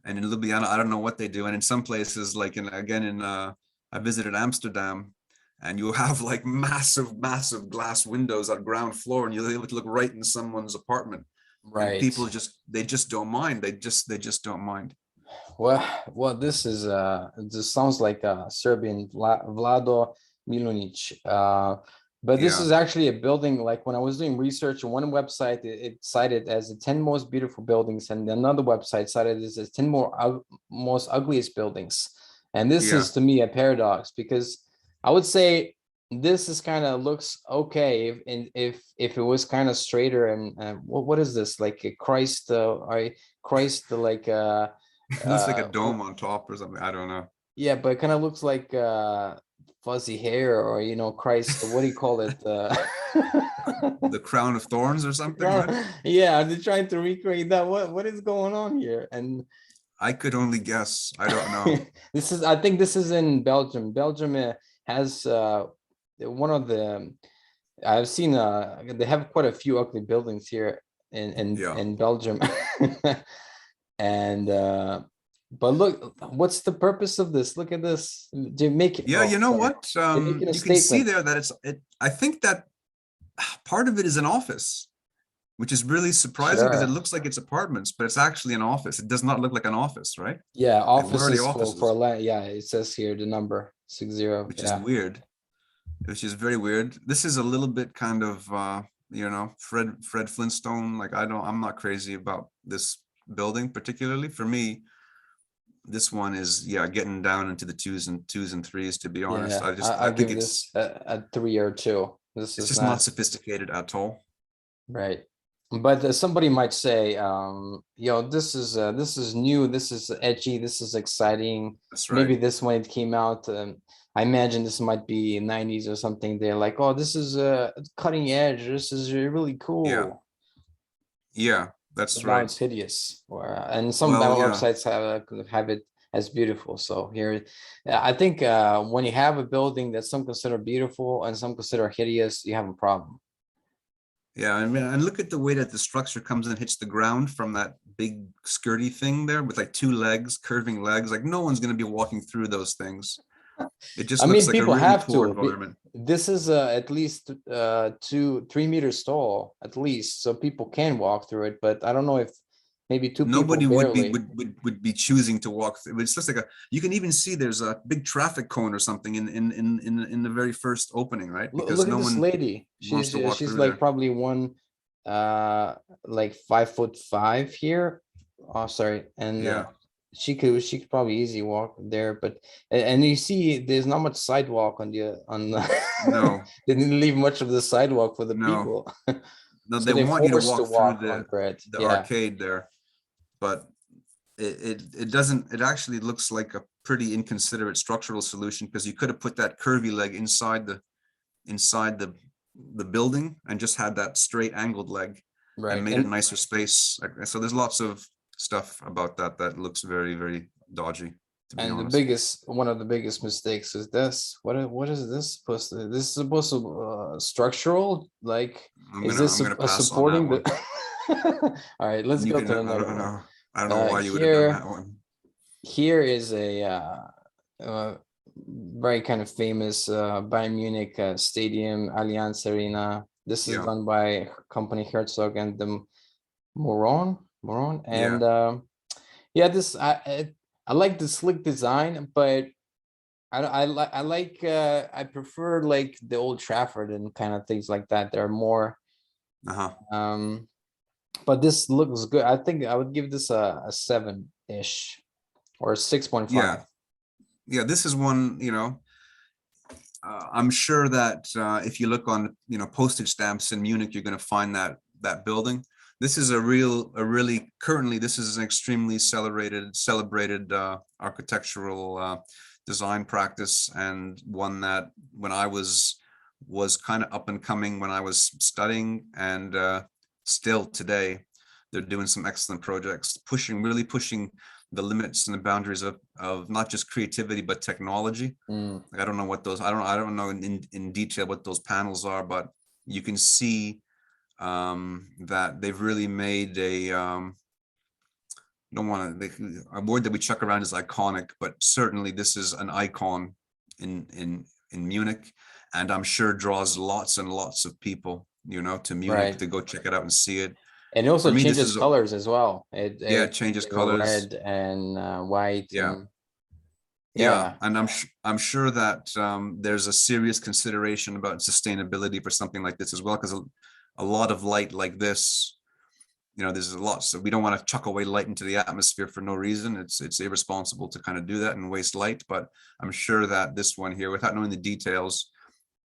And in Ljubljana, I don't know what they do. And in some places, like I visited Amsterdam, and you have like massive glass windows on ground floor, and you're able to look right in someone's apartment. Right. And people just don't mind. They just don't mind. Well, this sounds like Serbian, Vlado Milunić. But this is actually a building. Like when I was doing research on one website, it cited as the 10 most beautiful buildings, and another website cited this as 10 most ugliest buildings. And this is to me a paradox, because I would say this is kind of looks okay if it was kind of straighter. And what is this, like a Christ? Like it looks like a dome on top or something. I don't know. Yeah, but it kind of looks like fuzzy hair, or Christ. What do you call it? The crown of thorns or something. Right? Yeah, they're trying to recreate that. What is going on here? And I could only guess. I don't know. I think this is in Belgium. Belgium has one of the. I've seen. They have quite a few ugly buildings here in Belgium. And but look, what's the purpose of this? Look at this. They make it. You know what? You can see there that I think that part of it is an office, which is really surprising because it looks like it's apartments, but it's actually an office. It does not look like an office, right? Yeah, offices for land. Yeah, it says here the number 60, which is weird. Which is very weird. This is a little bit kind of Fred Flintstone. Like I'm not crazy about this building particularly. For me, this one is getting down into the twos and threes, to be honest. I think it's a 3 or 2. It's just not sophisticated at all, right? But somebody might say, this is new, this is edgy, this is exciting. That's right. Maybe this when it came out, I imagine this might be 90s or something. They're like, oh, this is cutting edge, this is really cool. Yeah, that's now right. It's hideous, and some websites have it as beautiful. So here, I think when you have a building that some consider beautiful and some consider hideous, you have a problem. Yeah, I mean, and look at the way that the structure comes and hits the ground from that big skirty thing there with like 2 legs, curving legs. Like no one's going to be walking through those things. It just looks like people a really have poor to. environment. This is at least 2-3 meters tall, at least, so people can walk through it. But I don't know if maybe 2 Nobody people would be choosing to walk through. It's just like you can even see there's a big traffic cone or something in the very first opening, right? Because look at this lady. She's like probably one like 5'5" here. Oh, sorry. And she could probably easily walk there, but and you see there's not much sidewalk on the no. They didn't leave much of the sidewalk for the people. No, so they want you to walk through the arcade there, but it doesn't. It actually looks like a pretty inconsiderate structural solution, because you could have put that curvy leg inside the building and just had that straight angled leg, and made a nicer space. So there's lots of stuff about that looks very, very dodgy. to be And honest. one of the biggest mistakes is this. What is this supposed to? This is supposed to structural. Like, is this I'm gonna a pass on that supporting the? one. All right, let's You go can, to another one. I don't know why you would have done that one. Here is a very kind of famous Bayern Munich stadium, Allianz Arena. This is Yeah, done by company Herzog and the Meuron, yeah, and yeah, this I like the slick design, but I prefer like the Old Trafford and kind of things like that. They're more uh-huh. but this looks good. I think I would give this a 7-ish or 6.5. Yeah, yeah. This is one, I'm sure that if you look on, postage stamps in Munich, you're going to find that building. This is currently, this is an extremely celebrated architectural design practice, and one that when I was kind of up and coming when I was studying, and still today, they're doing some excellent projects, really pushing the limits and the boundaries of not just creativity but technology. Like, I don't know what those, I don't know in detail what those panels are, but you can see that they've really made a word that we chuck around is iconic, but certainly this is an icon in Munich, and I'm sure draws lots and lots of people, to Munich to go check it out and see it. And it also For me, this changes is colors as well. it changes colors. Red and white. Yeah. And Yeah, and I'm sure that there's a serious consideration about sustainability for something like this as well, because a lot of light like this, there's a lot, so we don't want to chuck away light into the atmosphere for no reason. It's irresponsible to kind of do that and waste light. But I'm sure that this one here, without knowing the details,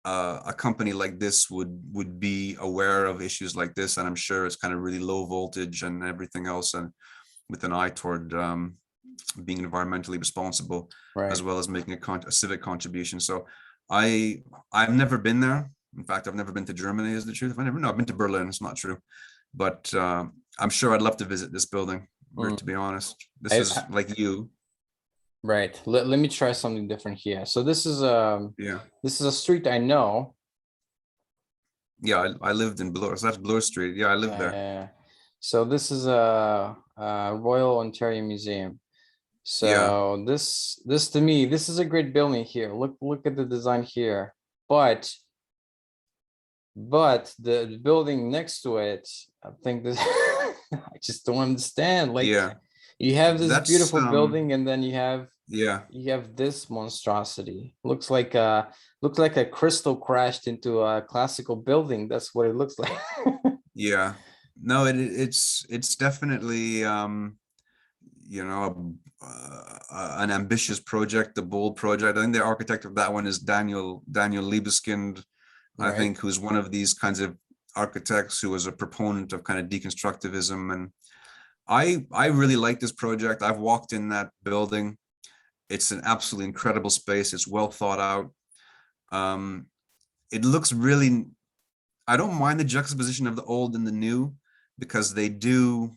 a company like this would be aware of issues like this, and I'm sure it's kind of really low voltage and everything else, and with an eye toward being environmentally responsible, as well as making a civic contribution. So I've never been there. In fact, I've never been to Germany, is the truth. I've been to Berlin. It's not true, but I'm sure I'd love to visit this building. To be honest, this is like you. Right. Let me try something different here. So this is this is a street I know. Yeah, I lived in Bloor. So that's Bloor Street. Yeah, I lived there. So this is a Royal Ontario Museum. So this to me, this is a great building here. Look at the design here. But the building next to it, I think this I just don't understand. Like, you have this beautiful building, and then you have this monstrosity. Looks like a crystal crashed into a classical building. That's what it looks like. Yeah, no, it's definitely an ambitious project, a bold project. I think the architect of that one is Daniel Libeskind, I think, who's one of these kinds of architects who was a proponent of kind of deconstructivism. And I really like this project. I've walked in that building. It's an absolutely incredible space. It's well thought out. It looks really, I don't mind the juxtaposition of the old and the new, because they do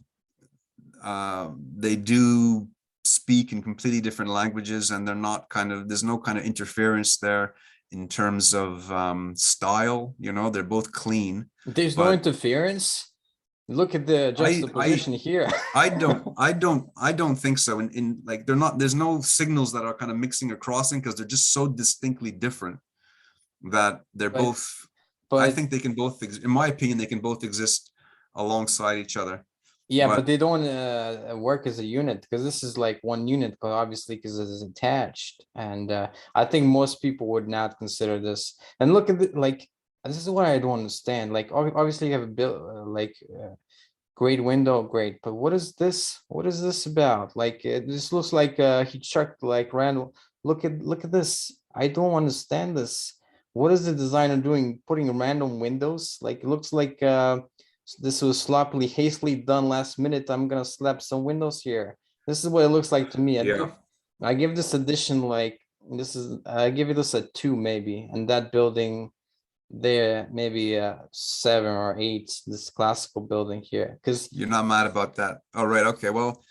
speak in completely different languages, and they're not there's no kind of interference there in terms of style. They're both clean. There's no interference. Look at the juxtaposition here. I don't think so. In like, there's no signals that are kind of mixing or crossing, because they're just so distinctly different that they're both, I think they can both, in my opinion, they can both exist alongside each other. Yeah, but they don't work as a unit, because this is like one unit, but obviously because it is attached. And I think most people would not consider this. And look at like, this is what I don't understand. Like, obviously you have a build great window, great, but what is this? What is this about? Like, this looks like he chucked like random. Look at this. I don't understand this. What is the designer doing? Putting random windows? Like, it looks like this was sloppily, hastily done last minute. I'm gonna slap some windows here. This is what it looks like to me. I give this addition like I give this a 2 maybe, and that building there maybe a 7 or 8. This classical building here, because you're not mad about that. All right, okay. Well,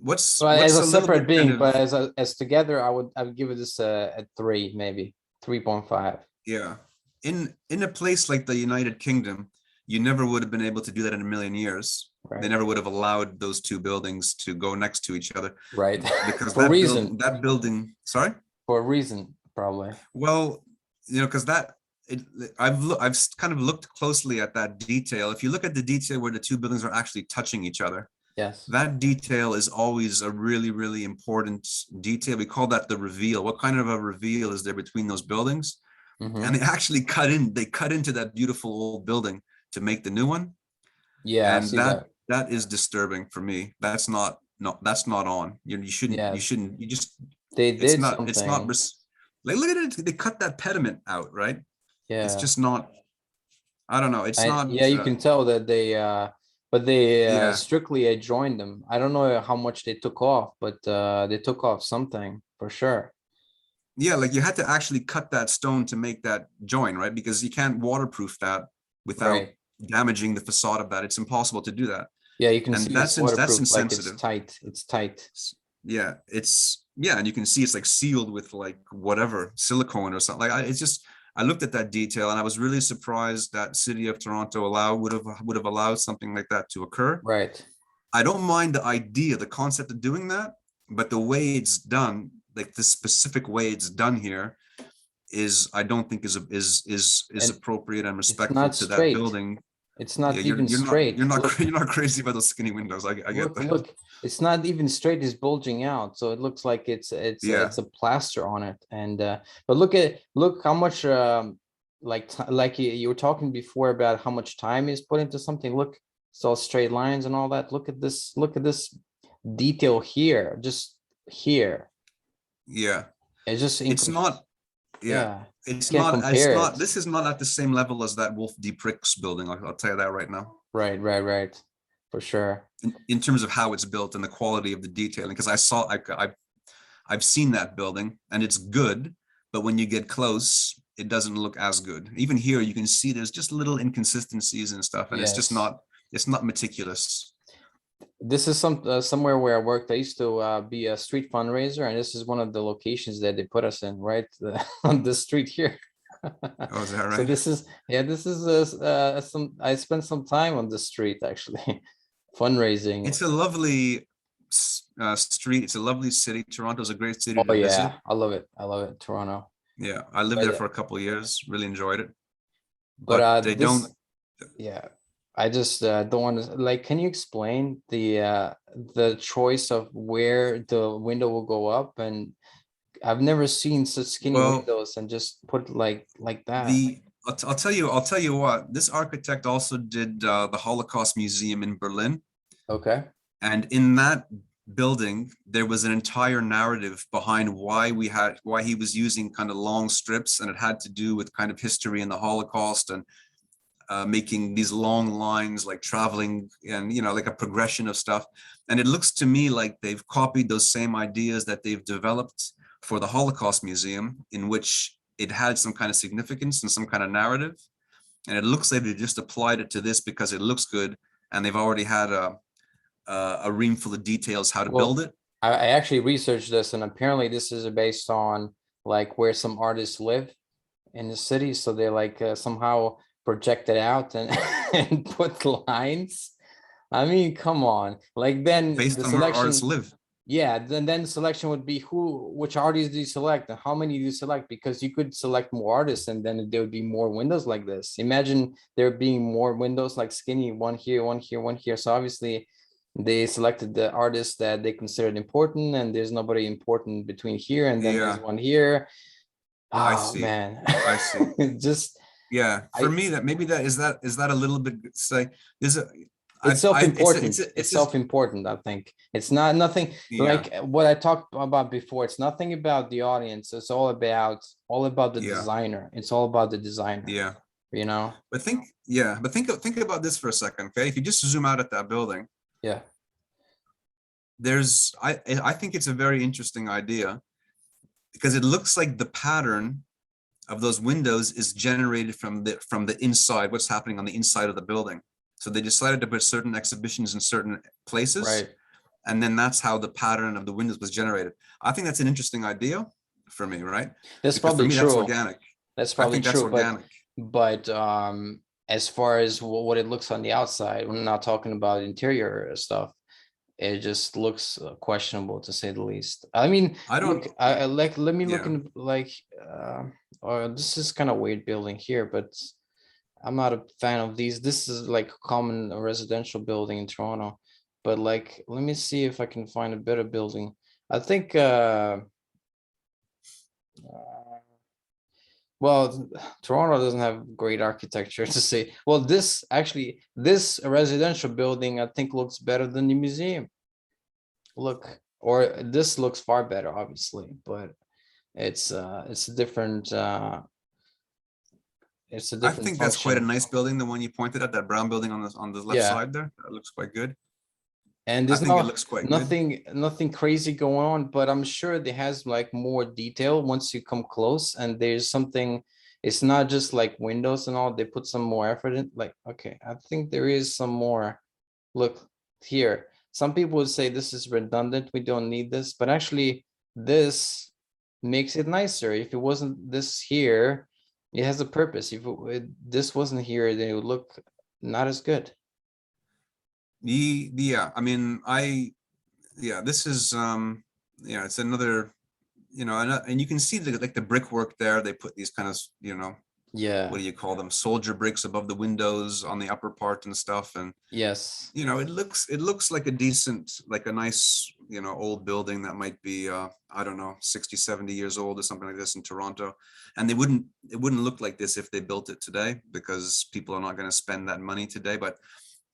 Well, as a little separate bit being, kind but of, as together, I would give it this a 3, maybe 3.5. yeah, in a place like the United Kingdom, you never would have been able to do that in a million years. They Right. never would have allowed those two buildings to go next to each other Right. because For a reason. that building, sorry? For a reason, probably. Well, because I've kind of looked closely at that detail. If you look at the detail where the two buildings are actually touching each other, Yes. that detail is always a really, really important detail. We call that the reveal. What kind of a reveal is there between those buildings? And they actually they cut into that beautiful old building to make the new one. Yeah, I And see that. that is disturbing for me. That's not, no, that's not on. Yeah, You just, they did it's not, something. like, look at it. They cut that pediment out, right? It's Yeah. just not, I don't know. It's And not, yeah, you can tell that but they yeah. strictly adjoined them. I don't know how much they took off, but they took off something for sure. Yeah, like you had to actually cut that stone to make that join, right? Because you can't waterproof that without Right. damaging the facade of that. It's impossible to do that. Yeah, you can And see it's that's waterproof, like it's insensitive. tight. It's tight. Yeah, and you can see it's like sealed with like whatever silicone or something. Like I looked at that detail and I was really surprised that City of Toronto would have allowed something like that to occur. Right. I don't mind the idea, the concept of doing that, but the way it's done, like the specific way it's done here, I don't think is And appropriate and it's respectful not to that straight. building. It's Yeah, not even straight. Look, you're not crazy about those skinny windows. I get look, that. look. It's not even straight. It's bulging out, so it looks like Yeah, it's a plaster on it. And but look how much like you were talking before about how much time is put into something. Look, it's all straight lines and all that. Look at this. Look at this detail here. Just here. yeah. It's just It's not. Yeah, yeah. You can't It's compare not. it. This is not at the same level as that Wolf D Prix building. I'll tell you that right now. Right, right, right. For sure. In terms of how it's built and the quality of the detailing, because I've seen that building and it's good, but when you get close, it doesn't look as good. Even here, you can see there's just little inconsistencies and stuff, and Yes. it's not meticulous. This is somewhere where I worked. I used to be a street fundraiser, and this is one of the locations that they put us in, right on the street here. Oh, is that So right? this is this is some I spent some time on the street actually, fundraising. It's a lovely street. It's a lovely city. Toronto's a great city Oh to visit. yeah, I love it. I love it, Toronto. Yeah, I lived there But for a couple of years. Really enjoyed it. but But they this don't. yeah, I just don't want to like. Can you explain the choice of where the window will go up? And I've never seen such skinny Well, windows and just put like that. the I'll tell you what. This architect also did the Holocaust Museum in Berlin, Okay. and in that building there was an entire narrative behind why he was using kind of long strips, and it had to do with kind of history and the Holocaust, and making these long lines, like traveling, and like a progression of stuff. And it looks to me like they've copied those same ideas that they've developed for the Holocaust Museum, in which it had some kind of significance and some kind of narrative. And it looks like they just applied it to this because it looks good, and they've already had a ream full of details how to build Well, it. I actually researched this, and apparently this is based on like where some artists live in the city. So they like somehow projected out and and put lines. I mean, come on. Like then Based the on where artists selection, live. yeah, then the selection would be which artists do you select and how many do you select? Because you could select more artists and then there would be more windows like this. Imagine there being more windows like skinny, one here, one here, one here. So obviously they selected the artists that they considered important, and there's nobody important between here and then there's Yeah, one here. I Oh see. man. I see. Just Yeah, for I me, that maybe is that a little bit, say, there's a it's self-important. It's just, self-important, I think. It's not nothing yeah, like what I talked about before. It's nothing about the audience. It's all about the yeah, designer. It's all about the designer, yeah. you know? But think about this for a second, okay? If you just zoom out at that building, Yeah. I think it's a very interesting idea, because it looks like the pattern of those windows is generated from the inside, what's happening on the inside of the building. So they decided to put certain exhibitions in certain places, Right. and then that's how the pattern of the windows was generated. I think that's an interesting idea for me, right? That's Because probably for me, true. that's organic. That's I probably think that's true, organic. but as far as what it looks on the outside, we're not talking about interior stuff. It just looks questionable, to say the least. I mean, I don't. look, I like, let me look Yeah. in, like, this is kind of weird building here, but I'm not a fan of these. This is like a common residential building in Toronto, but like, let me see if I can find a better building. I think, well, Toronto doesn't have great architecture, to say. Well, this actually, this residential building, I think, looks better than the museum. Look, or this looks far better, obviously, but it's a different I think that's quite a function. nice building. The one you pointed at, that brown building on the left Yeah, side there, that looks quite good. and I there's think it looks quite good. nothing crazy going on, but I'm sure there has like more detail once you come close, and there's something. It's not just like windows and all. They put some more effort in. Like, okay, I think there is some more. Look here. Some people would say this is redundant. We don't need this, but actually, this makes it nicer. If it wasn't this here, it has a purpose. If this wasn't here, then it would look not as good. Yeah, I mean, yeah, this is yeah, it's another, and you can see the brickwork there. They put these kind of, Yeah. what do you call them, soldier bricks above the windows on the upper part and stuff. And Yes. it looks like a decent, like a nice, old building that might be I don't know, 60, 70 years old or something like this in Toronto. And it wouldn't look like this if they built it today, because people are not going to spend that money today. But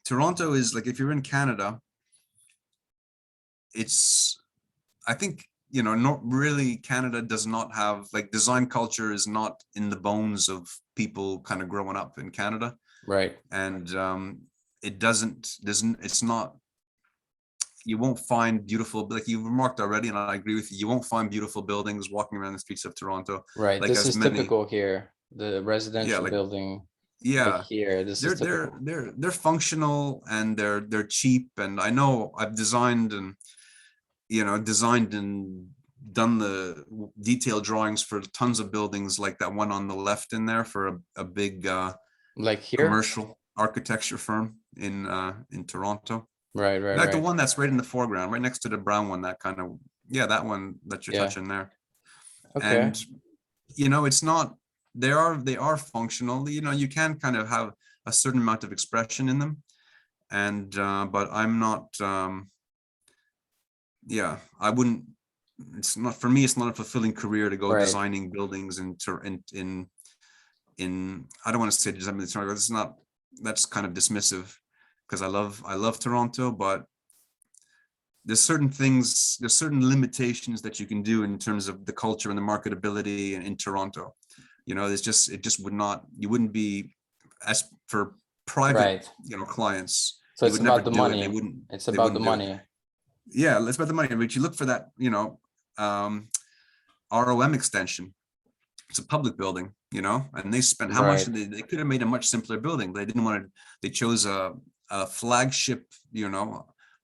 Toronto is like, if you're in Canada, I think, not really, Canada does not have, like, design culture is not in the bones of people kind of growing up in Canada. Right. And it's not, you won't find beautiful, like you've remarked already, and I agree with you, you won't find beautiful buildings walking around the streets of Toronto. Right. Like, This as is many, typical here. The yeah, residential like, building, like yeah, here, this is typical. they're functional, and they're cheap. And I know I've designed and done the detailed drawings for tons of buildings, like that one on the left in there, for a big Like here. commercial architecture firm in Toronto. Right. Right. Like the Right. one that's right in the foreground, right next to the brown one, that kind of, yeah, that one that you're Yeah. touching there. Okay. And it's not, they are functional. You can kind of have a certain amount of expression in them. And but I'm not, yeah, I wouldn't, it's not, for me, it's not a fulfilling career to go Right. designing buildings in I don't want to say design, it's not, that's kind of dismissive, because I love Toronto, but there's certain limitations that you can do in terms of the culture and the marketability in Toronto. it just would not, you wouldn't be, as for private, Right. clients, So you it's would never about the do it. money. They wouldn't, It's they about the wouldn't do it. money. Yeah, it's about the money. But you look for that, ROM extension. It's a public building, and they spent how much, Right. they could have made a much simpler building, but they didn't want to. They chose a flagship,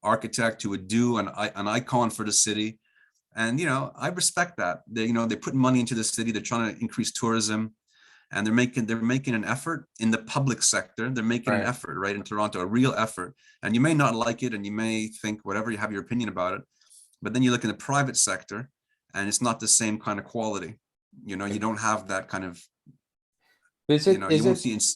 architect who would do an icon for the city. And I respect that. They put money into the city. They're trying to increase tourism, and they're making an effort in the public sector. They're making an Right. effort, right, in Toronto, a real effort. And you may not like it, and you may think whatever, you have your opinion about it, but then you look in the private sector, and it's not the same kind of quality. You don't have that kind of, Is it you is won't it see.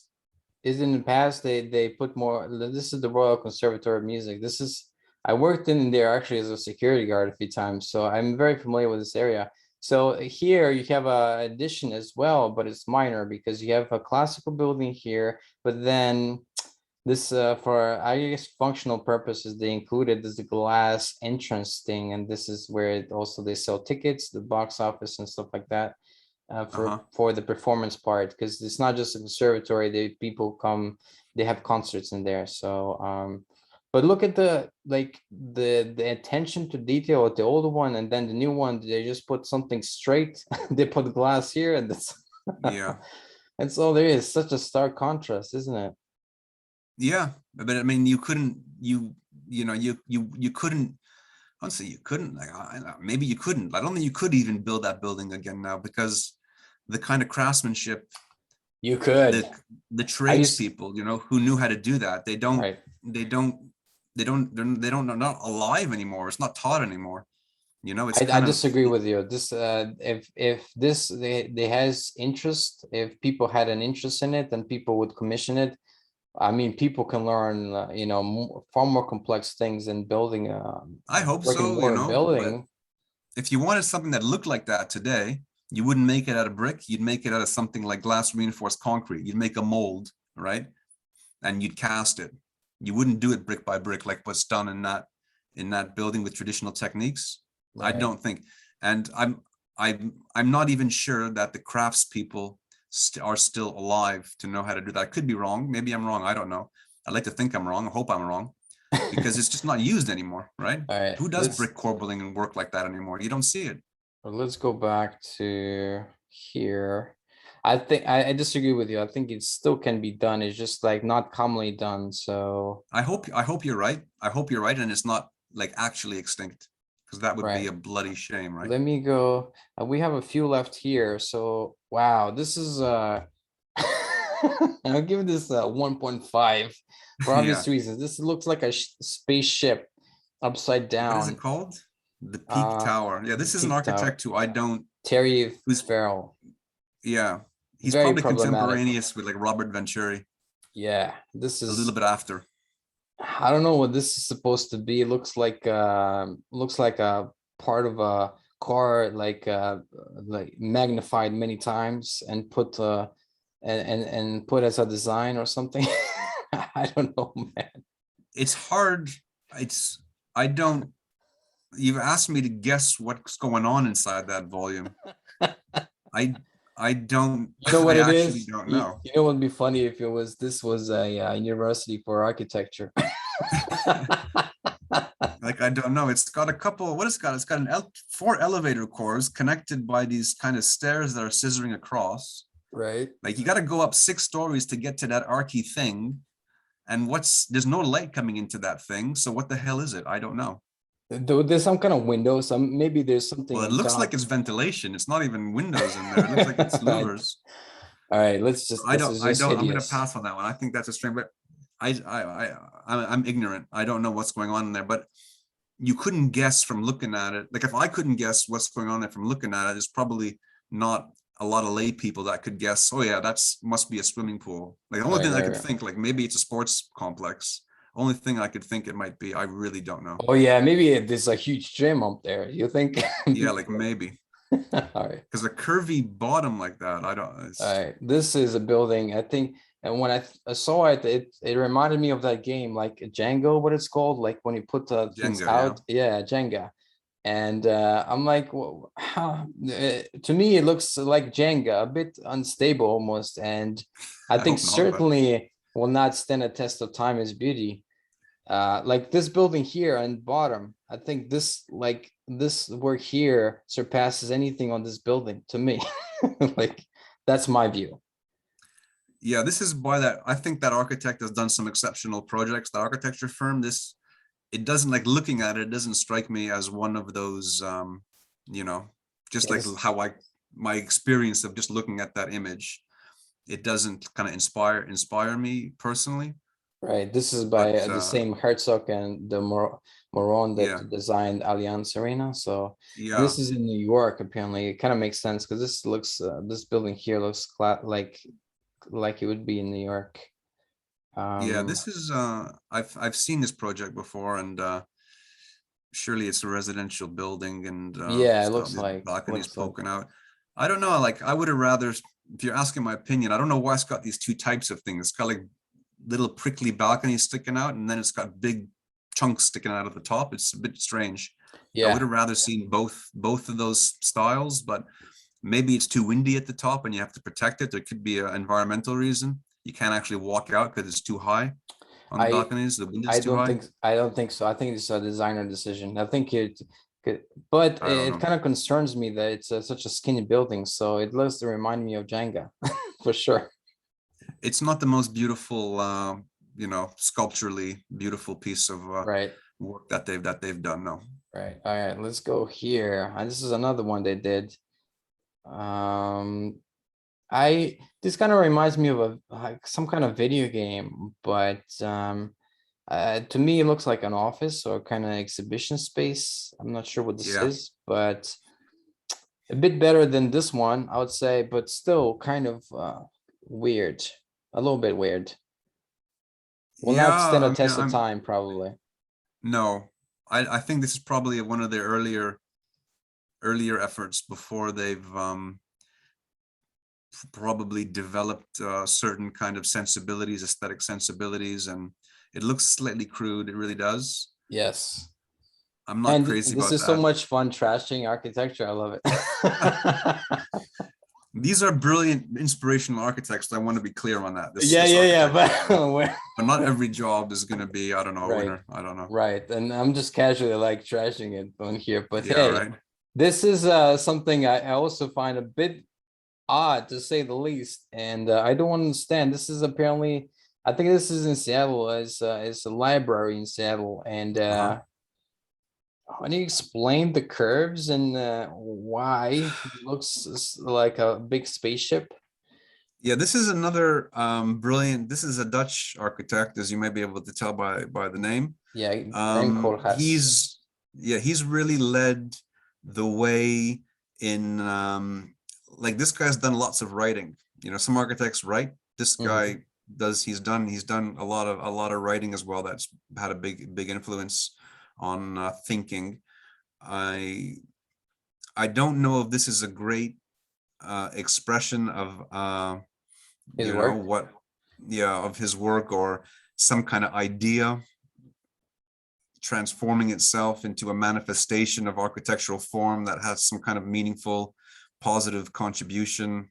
is in the past they put more, this is the Royal Conservatory of Music. This is, I worked in there actually as a security guard a few times, so I'm very familiar with this area. So here you have a addition as well, but it's minor because you have a classical building here, but then this for, I guess, functional purposes, they included this glass entrance thing, and this is where it also they sell tickets, the box office and stuff like that, for the performance part, because it's not just a conservatory. People come, they have concerts in there. So but look at the, like, the attention to detail with the older one, and then the new one, they just put something straight. They put glass here, and that's Yeah. that's all there is. Such a stark contrast, isn't it? Yeah, but I mean, you couldn't don't say you couldn't. Like maybe you couldn't. I don't think you could even build that building again now, because the kind of craftsmanship, You could. the I tradespeople, who knew how to do that, they don't, right. they're not alive anymore. It's not taught anymore. It's I kind of, disagree with you. This if this they has interest, if people had an interest in it, then people would commission it. I mean, people can learn, far more complex things than building a I hope brick and so, mortar but building. if you wanted something that looked like that today, you wouldn't make it out of brick. You'd make it out of something like glass reinforced concrete. You'd make a mold, right? And you'd cast it. You wouldn't do it brick by brick like what's done in that building with traditional techniques. I Right. don't think. And I'm not even sure that the craftspeople are still alive to know how to do that. I could be wrong. Maybe I'm wrong. I don't know. I'd like to think I'm wrong. I hope I'm wrong, because it's just not used anymore, right? All right. Who does brick corbelling and work like that anymore? You don't see it. Let's go back to here. I think I disagree with you. I think it still can be done. It's just like not commonly done. So I hope you're right. I hope you're right, and it's not like actually extinct, because that would be right. a bloody shame, right? Let me go. We have a few left here. So wow, this is I'll give this a 1.5 for obvious Yeah. reasons. This looks like a spaceship upside What is it down. called? The Peak Tower. Yeah, The this is an peak tower. architect who I don't. Terry Who's Farrell. yeah. He's Very probably problematic. contemporaneous with like Robert Venturri, Yeah, this a little is. bit after. I don't know what this is supposed to be. It looks like a part of a car, like magnified many times and put and put as a design or something. I don't know, man. It's hard. It's I don't. You've asked me to guess what's going on inside that volume. I I don't. You know what I it actually is? don't You, know. you know what would be funny if it was this was a university for architecture. Like, I don't know. It's got a couple. What it's got? It's got four elevator cores connected by these kind of stairs that are scissoring across. Right. Like, you got to go up 6 stories to get to that archy thing. And there's no light coming into that thing. So what the hell is it? I don't know. There's some kind of window. Maybe there's something Well, it on looks like top. it's ventilation. It's not even windows in there. It looks like it's louvers. All right, let's just. This is just I'm going to hideous. pass on that one. I think that's a strange, but I'm ignorant. I don't know what's going on in there, but you couldn't guess from looking at it. Like, if I couldn't guess what's going on there from looking at it, there's probably not a lot of lay people that could guess, oh yeah, must be a swimming pool. Like, the only thing I could think, like, maybe it's a sports complex. Only thing I could think it might be. I really don't know. Oh yeah, maybe there's a huge gym up there. You think? Yeah, like maybe. All right. Because a curvy bottom like that, I don't. All right. This is a building, I think, and when I saw it, it reminded me of that game, like Django, what it's called, like when you put the things Jenga, out. Yeah, Jenga. And I'm like, well, to me, it looks like Jenga, a bit unstable almost. And I I think hope not, but certainly will not stand a test of time as beauty. Like this building here on bottom, I think this work here surpasses anything on this building to me. Like that's my view. yeah, this is by that. I think that architect has done some exceptional projects. The architecture firm, it doesn't, like, looking at it, it doesn't strike me as one of those, just like Yes. how my experience of just looking at that image, it doesn't kind of inspire me personally. Right. This is by But the same Herzog and the Meuron yeah, that designed Allianz Arena. So yeah, this is in New York. Apparently, it kind of makes sense because this looks this building here looks like it would be in New York. yeah. Um, This is I've seen this project before, and surely it's a residential building, and yeah, it it's got looks these like balconies poking out. I don't know. Like, I would have rather, if you're asking my opinion, I don't know why it's got these two types of things. It's got like little prickly balconies sticking out, and then it's got big chunks sticking out at the top. It's a bit strange. I would yeah. have rather seen both of those styles, but maybe it's too windy at the top and you have to protect it. There could be an environmental reason. You can't actually walk out because it's too high on the I balconies. The wind is too high. I don't think so. I think it's a designer decision. I think it could, but I don't it know. kind of concerns me that it's such a skinny building. So it does remind me of Jenga for sure. It's not the most beautiful, sculpturally beautiful piece of Right. work that they've done. No. Right. All right. Let's go here. This is another one they did. This kind of reminds me of like some kind of video game, but to me it looks like an office or kind of exhibition space. I'm not sure what this Yeah. is, but a bit better than this one, I would say, but still kind of weird, a little bit weird. Will not stand Yeah, a I test mean, of time, probably. no, I think this is probably one of their earlier efforts before they've probably developed certain kind of sensibilities, aesthetic sensibilities, and it looks slightly crude. It really does. Yes. I'm not And crazy this about is so that. much fun trashing architecture. I love it. These are brilliant, inspirational architects. I want to be clear on that. This Yeah, architect, but but not every job is going to be, I don't know, a right, winner. I don't know. right. And I'm just casually like trashing it on here. But Yeah, hey, right. this is something I also find a bit odd, to say the least. And I don't understand. This is apparently, I think this is in Seattle. It's a library in Seattle. And can you explain the curves and why it looks like a big spaceship? Yeah, this is another brilliant. This is a Dutch architect, as you may be able to tell by the name. Yeah, Grand Koolhaas. He's really led the way in like this guy's done lots of writing. You know, some architects write. This guy does. He's done a lot of writing as well. That's had a big influence on thinking. I don't know if this is a great expression of His you know work. what of his work, or some kind of idea transforming itself into a manifestation of architectural form that has some kind of meaningful positive contribution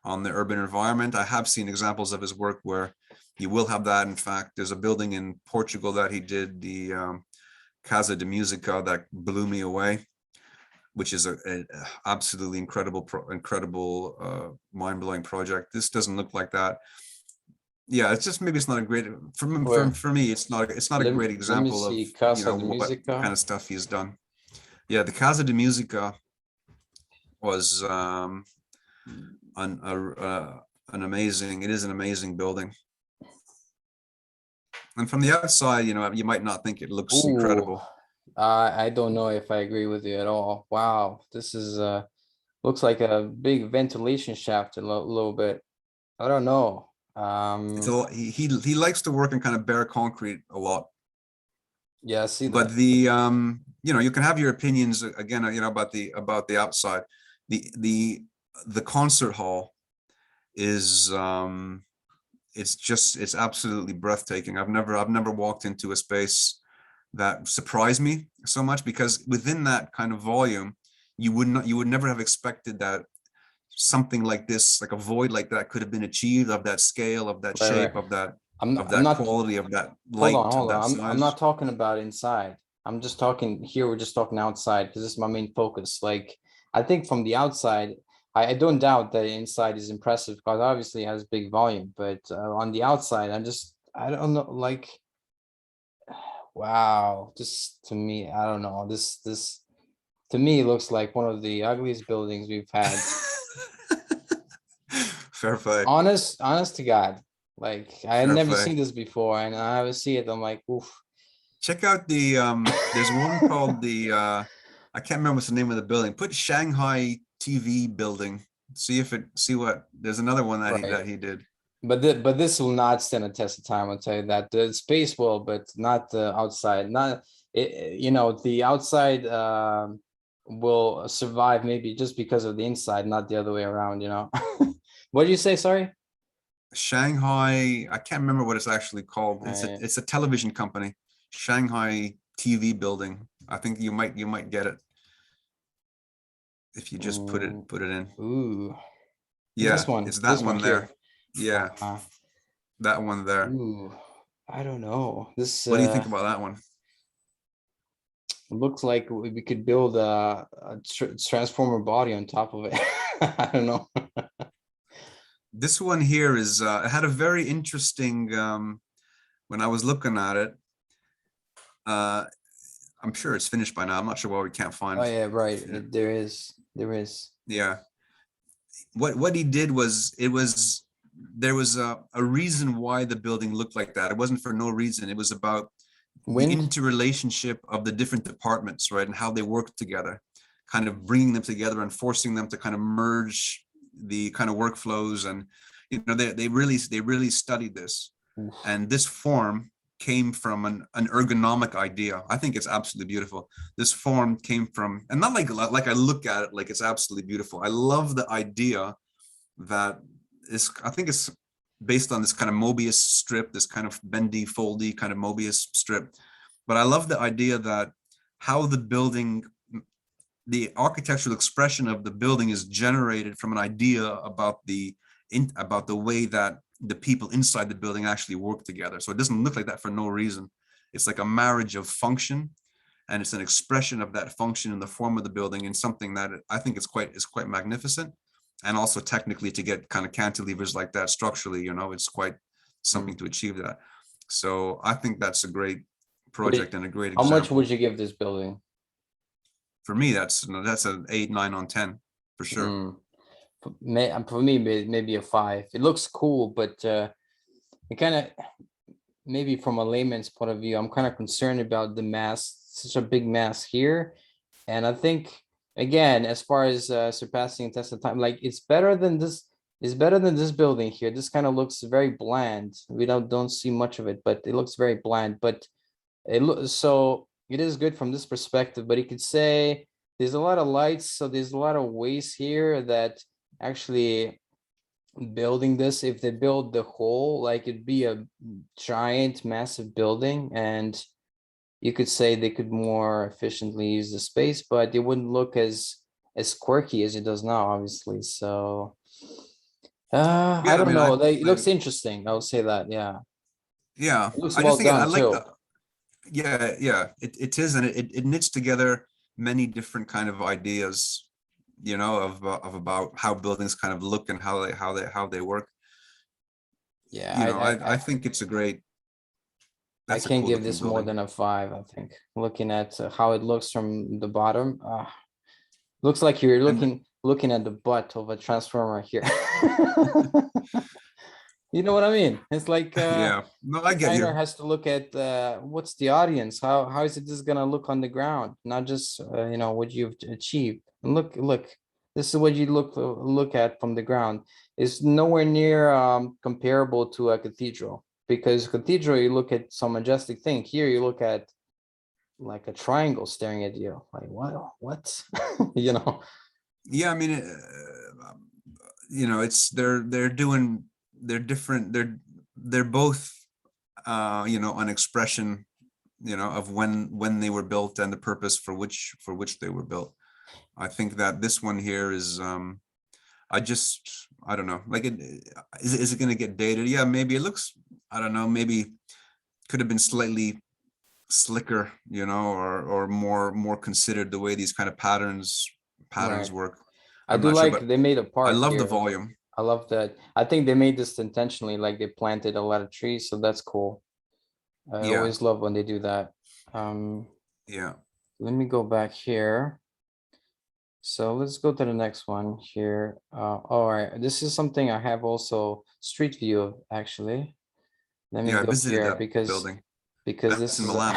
on the urban environment. I have seen examples of his work where you will have that. In fact, there's a building in Portugal that he did, the Casa de Musica, that blew me away, which is a absolutely incredible mind-blowing project. This doesn't look like that. Yeah, it's just, maybe it's not a great, for me, it's not a great Let me example of, see. Casa de what Musica. kind of stuff he's done. Yeah, the Casa de Musica was an amazing, it is an amazing building. And from the outside, you might not think it looks incredible. I don't know if I agree with you at all. Wow, this is looks like a big ventilation shaft a little bit. I don't know. It's a, he likes to work in kind of bare concrete a lot. Yeah, I see But that. the you can have your opinions again, about the outside. The concert hall is it's absolutely breathtaking. I've never walked into a space that surprised me so much, because within that kind of volume, you would never have expected that something like this, like a void like that, could have been achieved, of that scale, of that shape, Right. of that I'm not quality, of that hold light, of that on. I'm size. not talking about inside. I'm just talking here. We're just talking outside because this is my main focus. Like, I think from the outside, I don't doubt that inside is impressive because obviously it has big volume. But on the outside, I don't know. Like, wow, this to me, I don't know. This to me looks like one of the ugliest buildings we've had. Fair play. Honest to God. Like, I had Fair never play. seen this before, and I ever see it, I'm like, oof. Check out the there's one called the I can't remember what's the name of the building. Put Shanghai TV building. See what there's another one that Right. he did. But this will not stand a test of time. I'll tell you that. The space will, but not the outside. Not it. The outside will survive maybe just because of the inside, not the other way around. What did you say? Sorry. Shanghai, I can't remember what it's actually called. Right. It's a television company. Shanghai TV building. I think you might get it if you just put it in. Ooh. Yeah, This one. it's that This one one here. there. Yeah, that one there. Ooh. I don't know. This What do you think about that one? looks like we could build a transformer body on top of it. I don't know. This one here is it had a very interesting when I was looking at it. I'm sure it's finished by now. I'm not sure why we can't find. Oh yeah, right. There is. Yeah. What he did was, there was a reason why the building looked like that. It wasn't for no reason. It was about the Wind. interrelationship of the different departments, right? And how they work together, kind of bringing them together and forcing them to kind of merge the kind of workflows. And, you know, they really studied this. Oof. And this form came from an ergonomic idea. I think it's absolutely beautiful. This form came from, and not like I look at it like it's absolutely beautiful. I love the idea that is, I think it's based on this kind of Mobius strip, this kind of bendy, foldy kind of Mobius strip. But I love the idea that how the building, the architectural expression of the building is generated from an idea about the way that the people inside the building actually work together. So it doesn't look like that for no reason. It's like a marriage of function, and it's an expression of that function in the form of the building, and something that I think is quite magnificent. And also technically, to get kind of cantilevers like that structurally, you know, it's quite something to achieve that. So I think that's a great project and a great example. How much would you give this building? For me, that's an 8, 9 on 10 for sure. For me, maybe a 5. It looks cool, but it kind of, maybe from a layman's point of view, I'm kind of concerned about the mass, such a big mass here. And I think, again, as far as surpassing test of time, like it's better than this. It's better than this building here. This kind of looks very bland. We don't see much of it, but it looks very bland. But so it is good from this perspective. But you could say there's a lot of lights, so there's a lot of waste here that actually building this, if they build the whole, like it'd be a giant, massive building, and you could say they could more efficiently use the space, but it wouldn't look as quirky as it does now, obviously. So I don't know. It looks interesting. I would say that. Yeah. It looks well done too. Yeah, it is, and it knits together many different kind of ideas, you know, of about how buildings kind of look and how they work. Yeah, you know, I think it's a great. I can't give this more than a 5. I think looking at how it looks from the bottom, looks like you're looking at the butt of a transformer here. You know what I mean? It's like yeah, no, I get you. Has to look at what's the audience, how is it just gonna look on the ground, not just you know, what you've achieved. And look, this is what you look at from the ground. It's nowhere near comparable to a cathedral, because cathedral, you look at some majestic thing. Here you look at like a triangle staring at you, like what you know. Yeah, I mean, you know, it's they're different. They're both you know, an expression, you know, of when they were built and the purpose for which they were built. I think that this one here is I don't know, like is it going to get dated? Yeah, maybe it looks, I don't know, maybe could have been slightly slicker, you know, or more considered, the way these kind of patterns Right. work. I do like they made a part. I love here. the volume. I love that. I think they made this intentionally, like they planted a lot of trees, so that's cool. I always love when they do that. Yeah. Let me go back here. So let's go to the next one here. All right, this is something I have also street view of, actually. Let me go here because that's this in is Milan.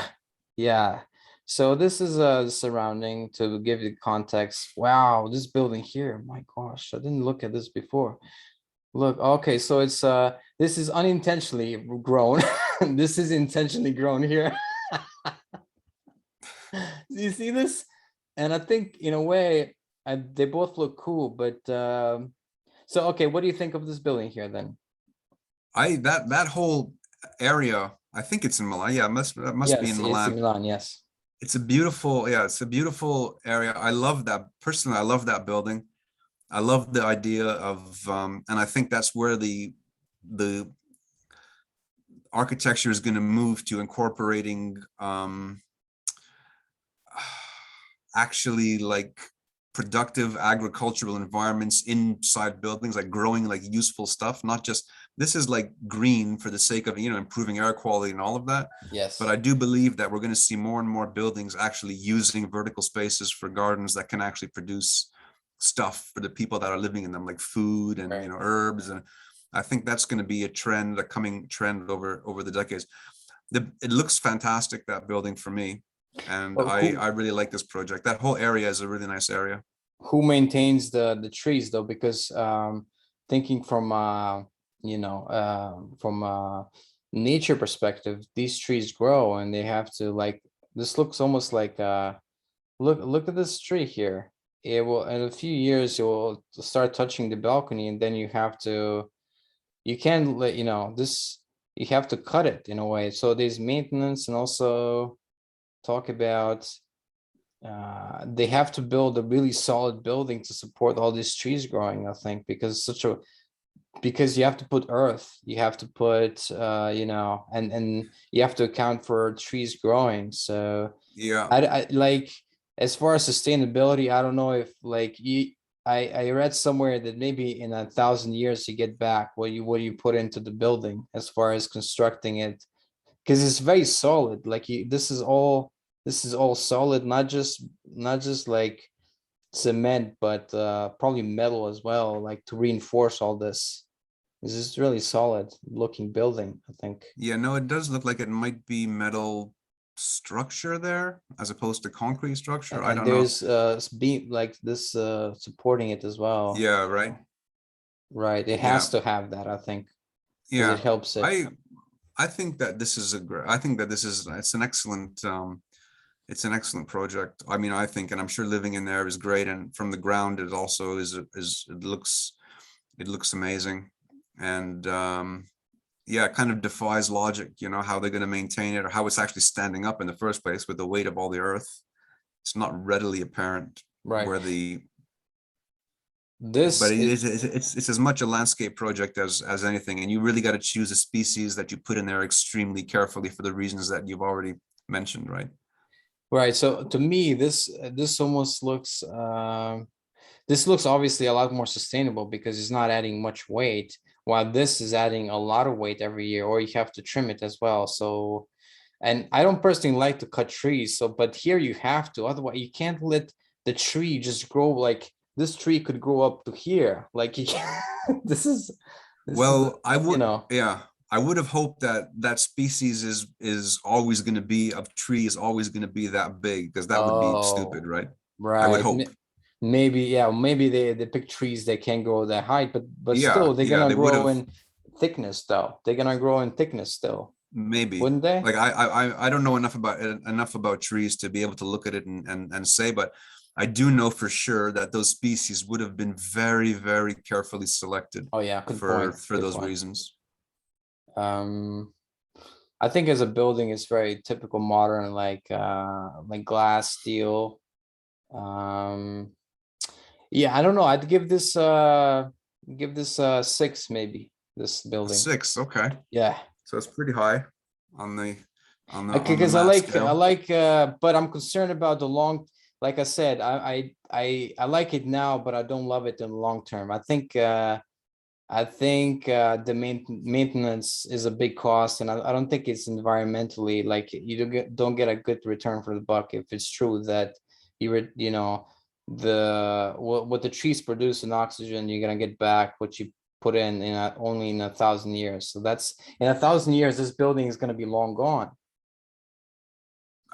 yeah. So this is a surrounding to give you context. Wow, this building here, my gosh, I didn't look at this before. Look, okay, so it's this is unintentionally grown. This is intentionally grown here. Do you see this? And I think in a way they both look cool, but so okay, what do you think of this building here then? That whole area, I think it's in Milan. Yeah, it must be in Milan. It's in Milan, yes. It's a beautiful area. I love that. Personally, I love that building. I love the idea of and I think that's where the architecture is going to move to, incorporating actually like productive agricultural environments inside buildings, like growing like useful stuff, not just this is like green for the sake of, improving air quality and all of that. Yes. But I do believe that we're going to see more and more buildings actually using vertical spaces for gardens that can actually produce stuff for the people that are living in them, like food and, Right. herbs. And I think that's going to be a coming trend over the decades. It looks fantastic, that building, for me. And Well, I really like this project. That whole area is a really nice area. who maintains the trees though? Because thinking from nature perspective, these trees grow and they have to, like, this looks almost like look at this tree here. It will, in a few years, it will start touching the balcony, and then you can't let this, you have to cut it in a way. So there's maintenance, and also talk about they have to build a really solid building to support all these trees growing, I think, because you have to put earth, you have to put and you have to account for trees growing. So Yeah. I like, as far as sustainability, I don't know if, like, I read somewhere that maybe in 1,000 years you get back what you put into the building as far as constructing it, because it's very solid. Like, this is all solid, not just like cement, but probably metal as well, like to reinforce all this. This is really solid looking building, I think. Yeah, no, it does look like it might be metal structure there as opposed to concrete structure. I And don't know. there's beam like this supporting it as well. Yeah, right. Right, it Yeah, has to have that, I think, because it yeah. helps it. I think that this is it's an excellent project. I mean, I think, and I'm sure living in there is great. And from the ground, it also it looks amazing. And yeah, it kind of defies logic, how they're going to maintain it or how it's actually standing up in the first place with the weight of all the earth. It's not readily apparent Right. where This but is it's as much a landscape project as anything. And you really got to choose a species that you put in there extremely carefully for the reasons that you've already mentioned, right? right. So to me, this almost looks this looks obviously a lot more sustainable because it's not adding much weight, while this is adding a lot of weight every year, or you have to trim it as well. So, and I don't personally like to cut trees, so but here you have to, otherwise you can't let the tree just grow. Like, this tree could grow up to here. Like, you can't, Well, you yeah, I would have hoped that species is always going to be of tree is always going to be that big, because that would be stupid, Oh, right? I would right. hope. Maybe, yeah, maybe they pick trees that can't grow that height, but Yeah, still they're yeah, gonna they would grow have. in thickness though. They're gonna grow in thickness still, Maybe. wouldn't they? Like I don't know enough about trees to be able to look at it and say, but I do know for sure that those species would have been very, very carefully selected Oh yeah, good for point. Good those point. reasons. Um, I think as a building, it's very typical modern, like glass, steel. Um, yeah, I don't know. I'd give this 6 maybe, this A building. 6, okay. Yeah. So it's pretty high on the Because I math like scale. but I'm concerned about the long, like I said, I like it now, but I don't love it in the long term. I think the maintenance is a big cost, and I don't think it's environmentally, like, you don't get a good return for the buck if it's true that what the trees produce in oxygen, you're gonna get back what you put in only in 1,000 years. So that's, in 1,000 years, this building is gonna be long gone.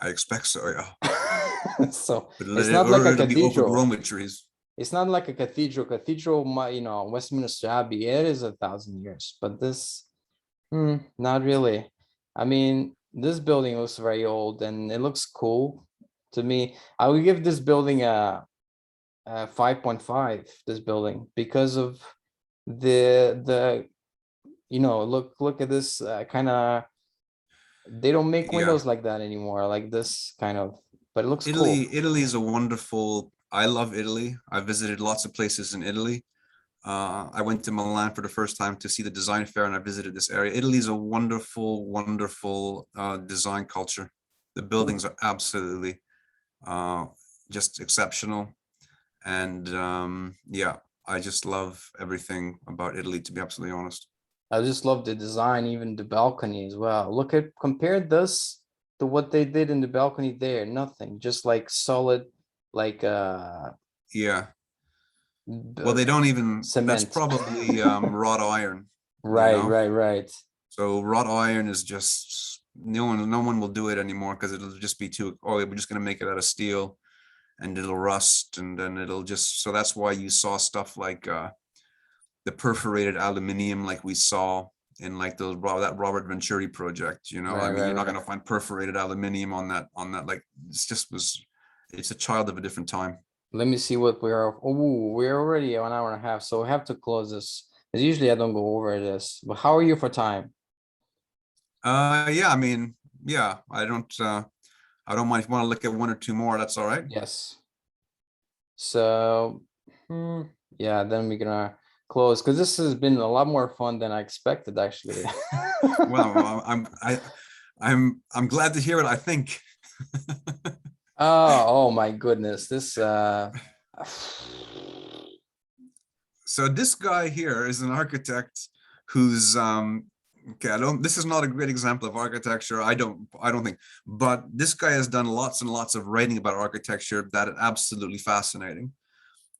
I expect so, yeah. So But it's not like a it'll be overgrown cathedral. with trees. It's not like a cathedral. Westminster Abbey, it is 1,000 years, but this, not really. I mean, this building looks very old and it looks cool to me. I would give this building a 5.5, this building, because of the look at this kind of, they don't make Yeah. windows like that anymore, like this kind of, but it looks cool. Italy is a wonderful. I love Italy. I visited lots of places in Italy. I went to Milan for the first time to see the design fair, and I visited this area. Italy is a wonderful, wonderful design culture. The buildings are absolutely just exceptional, and yeah, I just love everything about Italy, to be absolutely honest. I just love the design, even the balcony as well. Compare this to what they did in the balcony there. Nothing, just like solid, like Yeah. Well, they don't even, that's cement. probably wrought iron, you Right, know? right, right. So wrought iron is just, no one will do it anymore because it'll just be too, oh, we're just going to make it out of steel and it'll rust, and then it'll just, so that's why you saw stuff like the perforated aluminium, like we saw in like that Robert Venturri project, you know. I Right, mean, right, you're not right. going to find perforated aluminium on that, like it's a child of a different time. Let me see what we are. Oh, we're already 1 hour and a half, so we have to close this. As usually I don't go over this, but how are you for time? Yeah, I mean, yeah, I don't mind if you want to look at one or two more, that's all right. Yes. So, yeah, then we're gonna close because this has been a lot more fun than I expected, actually. Well, I'm glad to hear it, I think. Oh my goodness, this So this guy here is an architect who's okay, this is not a great example of architecture, I don't think, but this guy has done lots and lots of writing about architecture that is absolutely fascinating.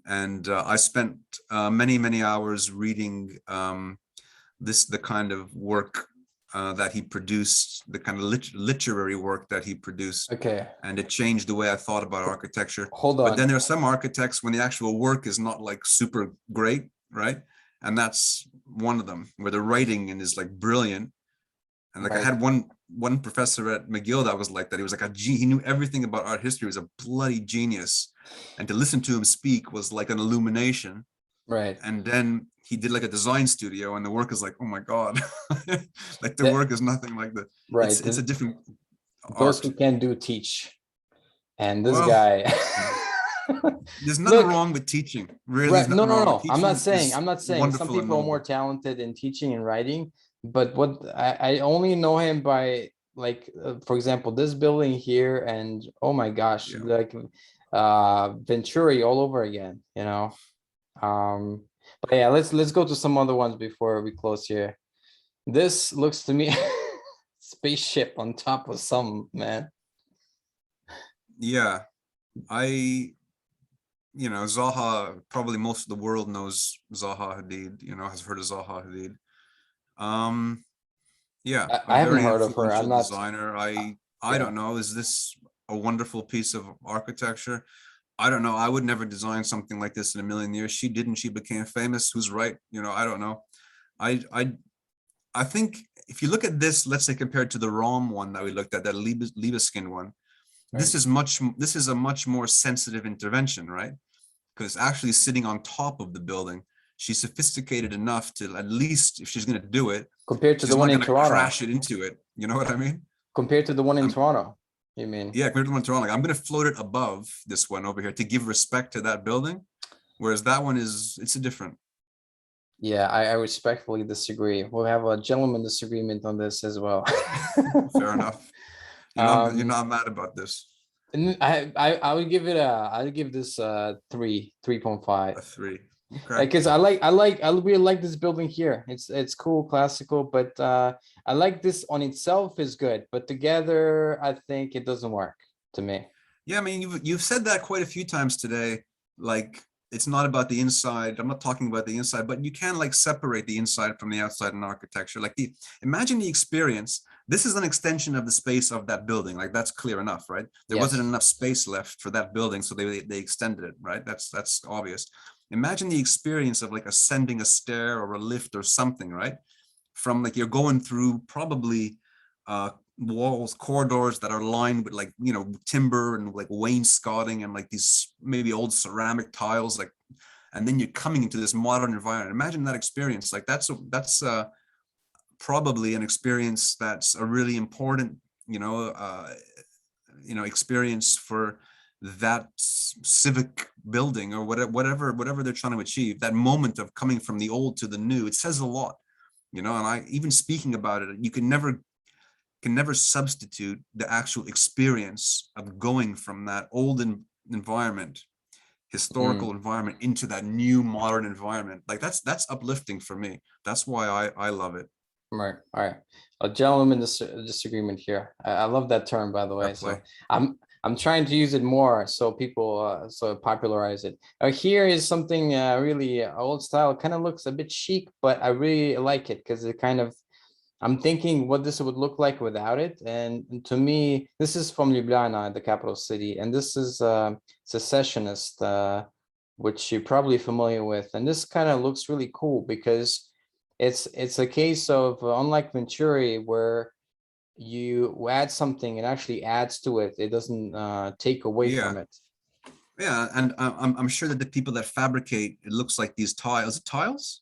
And I spent many hours reading the kind of work that he produced, the kind of literary work that he produced. okay. And it changed the way I thought about architecture. Hold But on. then there are some architects when the actual work is not like super great, right? And that's one of them, where the writing is like brilliant. And like I Right. had one professor at McGill that was like that. He was like he knew everything about art history. He was a bloody genius. And to listen to him speak was like an illumination. Right. And then he did like a design studio, and the work is like, oh my God, like the That, work is nothing like the, right. it's a different Those art. who can do teach. And this Well, guy. there's nothing Look, wrong with teaching. Really, there's right. No, nothing no, wrong with no. I'm not teaching. saying, Is I'm not saying some wonderful and people are more noble. talented in teaching and writing, but what I only know him by like, for example, this building here, and oh my gosh, Yeah. like Venturi all over again, you know. But yeah, let's go to some other ones before we close here. This looks to me spaceship on top of some man. Yeah. Zaha, probably most of the world knows Zaha Hadid, has heard of Zaha Hadid. Yeah, a I haven't very heard of her. I'm influential not. designer. I Yeah. don't know, is this a wonderful piece of architecture? I don't know. I would never design something like this in a million years. She didn't. She became famous. Who's right? I don't know. I think if you look at this, let's say compared to the Rom one that we looked at, that Libeskind one, Right. this is a much more sensitive intervention, right? Because actually sitting on top of the building, she's sophisticated enough to, at least if she's going to do it, Compared to the she's one not in going to Toronto. crash it into it. You know what I mean? Compared to the one in I'm, Toronto, you mean? yeah, compared to Montreal, like I'm going to float it above this one over here to give respect to that building, whereas that one it's a different. Yeah, I respectfully disagree. We'll have a gentleman disagreement on this as well. Fair enough. You're not mad about this. And I would give it I would give this 3.5. A 3. Okay. Because I really like this building here. It's cool, classical, but I like this on itself is good, but together I think it doesn't work to me. Yeah, I mean, you've said that quite a few times today. Like, it's not about the inside. I'm not talking about the inside, but you can like separate the inside from the outside in architecture. Like imagine the experience. This is an extension of the space of that building. Like that's clear enough, right? There Yes. wasn't enough space left for that building, so they extended it, right? That's obvious. Imagine the experience of like ascending a stair or a lift or something, right? From like you're going through probably walls, corridors that are lined with like timber and like wainscoting and like these maybe old ceramic tiles, like, and then you're coming into this modern environment. Imagine that experience. Like that's probably an experience that's a really important experience for that civic building or whatever they're trying to achieve. That moment of coming from the old to the new, it says a lot. And I even speaking about it, you can never substitute the actual experience of going from that old environment historical environment into that new modern environment. Like that's uplifting for me. That's why I love it. Right. All right. A gentleman disagreement here. I love that term, by the way. So I'm trying to use it more so people so popularize it. Here is something really old style. Kind of looks a bit chic, but I really like it because it kind of, I'm thinking what this would look like without it. And to me, this is from Ljubljana, the capital city, and this is Secessionist, which you're probably familiar with. And this kind of looks really cool because it's a case of unlike Venturi, where you add something, it actually adds to it. It doesn't take away from it. Yeah, and I'm sure that the people that fabricate, it looks like these tiles. Tiles?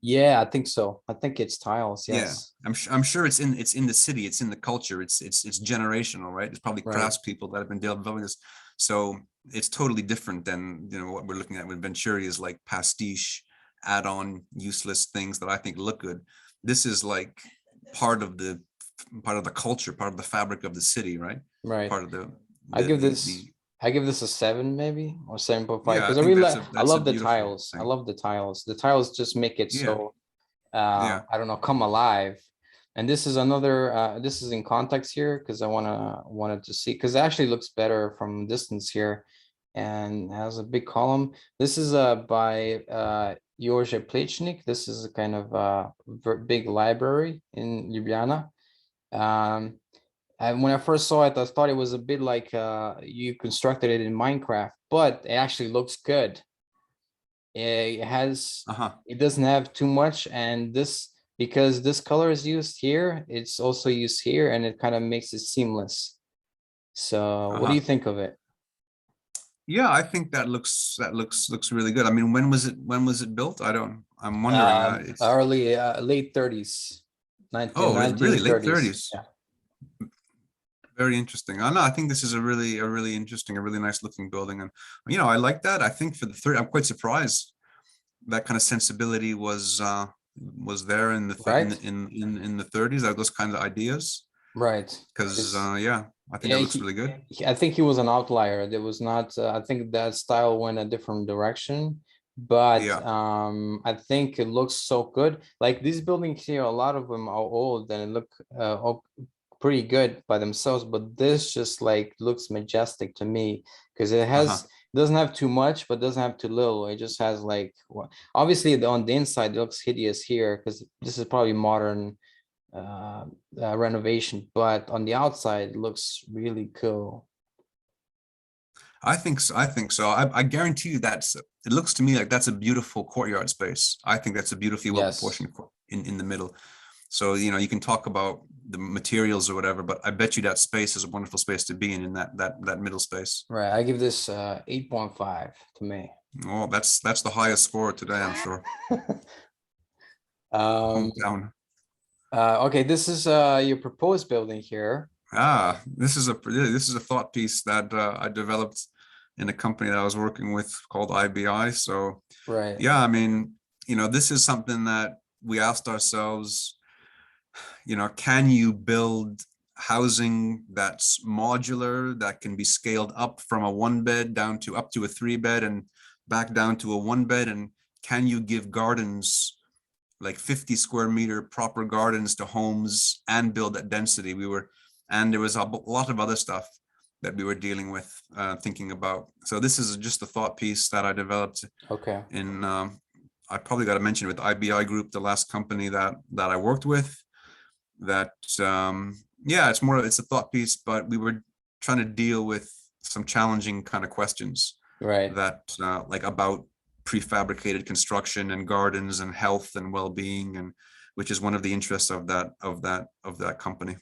Yeah, I think so. I think it's tiles. Yes. Yeah, I'm sure it's in the city. It's in the culture. It's generational, right? It's probably craftspeople that have been developing this. So it's totally different than what we're looking at with Venturi is like pastiche, add-on useless things that I think look good. This is like part of the culture, part of the fabric of the city, right? Right. Part of the I give this a 7 maybe, or 7.5, because I love the tiles. I love the tiles. The tiles just make it so I don't know, come alive. And this is another this is in context here because I wanted to see, because it actually looks better from distance here and has a big column. This is by Jože Plečnik. This is a kind of big library in Ljubljana. And when I first saw it, I thought it was a bit like you constructed it in Minecraft, but it actually looks good. It has, it doesn't have too much, and this, because this color is used here, it's also used here, and it kind of makes it seamless. So what do you think of it? Yeah, I think that looks really good. I mean, when was it built? I'm wondering. It's early late 30s. Really late 30s. Yeah. Very interesting. I know. I think this is a really interesting, a really nice looking building, and I like that. I think for the 30, I'm quite surprised that kind of sensibility was there in the in the 30s. Those kinds of ideas. Right. Because I think it looks really good. I think he was an outlier. There was not. I think that style went a different direction, but I think it looks so good. Like these buildings here, a lot of them are old and look pretty good by themselves, but this just like looks majestic to me because it has doesn't have too much but doesn't have too little. It just has like, obviously on the inside it looks hideous here because this is probably modern renovation, but on the outside it looks really cool. I think so. I guarantee you it looks to me like that's a beautiful courtyard space. I think that's a beautifully well proportioned in the middle. So, you can talk about the materials or whatever, but I bet you that space is a wonderful space to be in that middle space. Right. I give this 8.5 to me. Oh, that's the highest score today, I'm sure. Hometown. Okay, this is your proposed building here. This is a thought piece that I developed in a company that I was working with called IBI. So, yeah, I mean, this is something that we asked ourselves, can you build housing that's modular, that can be scaled up from a 1-bed down to up to a 3-bed and back down to a 1-bed? And can you give gardens, like 50 square meter proper gardens to homes, and build that density? And there was a lot of other stuff that we were dealing with, thinking about. So this is just a thought piece that I developed. Okay. I probably got to mention with IBI Group, the last company that I worked with, that it's a thought piece, but we were trying to deal with some challenging kind of questions, that like about prefabricated construction and gardens and health and well-being, and which is one of the interests of that company.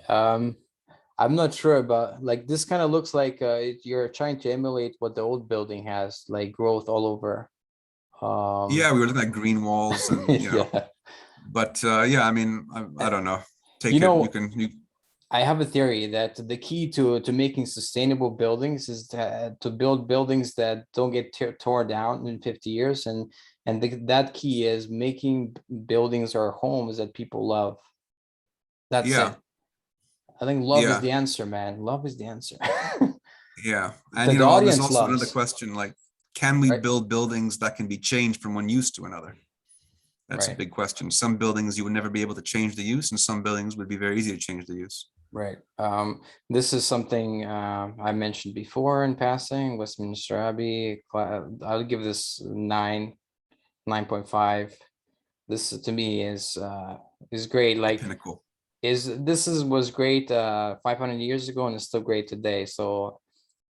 I'm not sure about, like, this kind of looks like you're trying to emulate what the old building has, like growth all over. Yeah, we were looking at green walls and but I mean, I don't know. I have a theory that the key to making sustainable buildings is to build buildings that don't get torn down in 50 years, and that key is making buildings or homes that people love. That's it. I think love is the answer, man. Love is the answer. Yeah. Because And, you the know, there's audience also another loves, question, like, can we right? build buildings that can be changed from one use to another? That's a Right. big question. Some buildings you would never be able to change the use, and some buildings would be very easy to change the use. Right. This is something I mentioned before in passing. Westminster Abbey. I'll give this 9.5. This to me is great. Like Pinnacle. was great 500 years ago, and it's still great today. So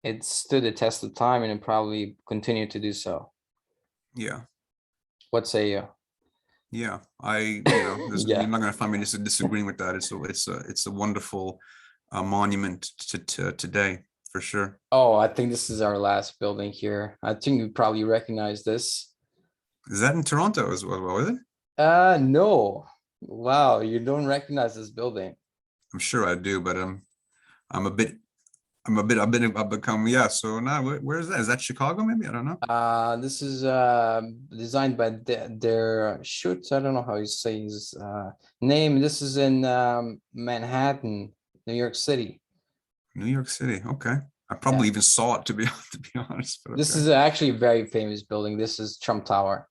it stood the test of time, and it probably continue to do so. Yeah. What say you? Yeah, you know, Yeah. you're not going to find me disagreeing with that. It's a wonderful monument to today, for sure. Oh, I think this is our last building here. I think you probably recognize this. Is that in Toronto as well, is it? No. Wow, you don't recognize this building. I'm sure I do, but I'm a bit, I've become, yeah. So now, where is that? Is that Chicago? Maybe, I don't know. This is designed by their Scutt. I don't know how you say his name. This is in Manhattan, New York City. New York City. Okay, I probably even saw it to be honest. But This okay. is actually a very famous building. This is Trump Tower,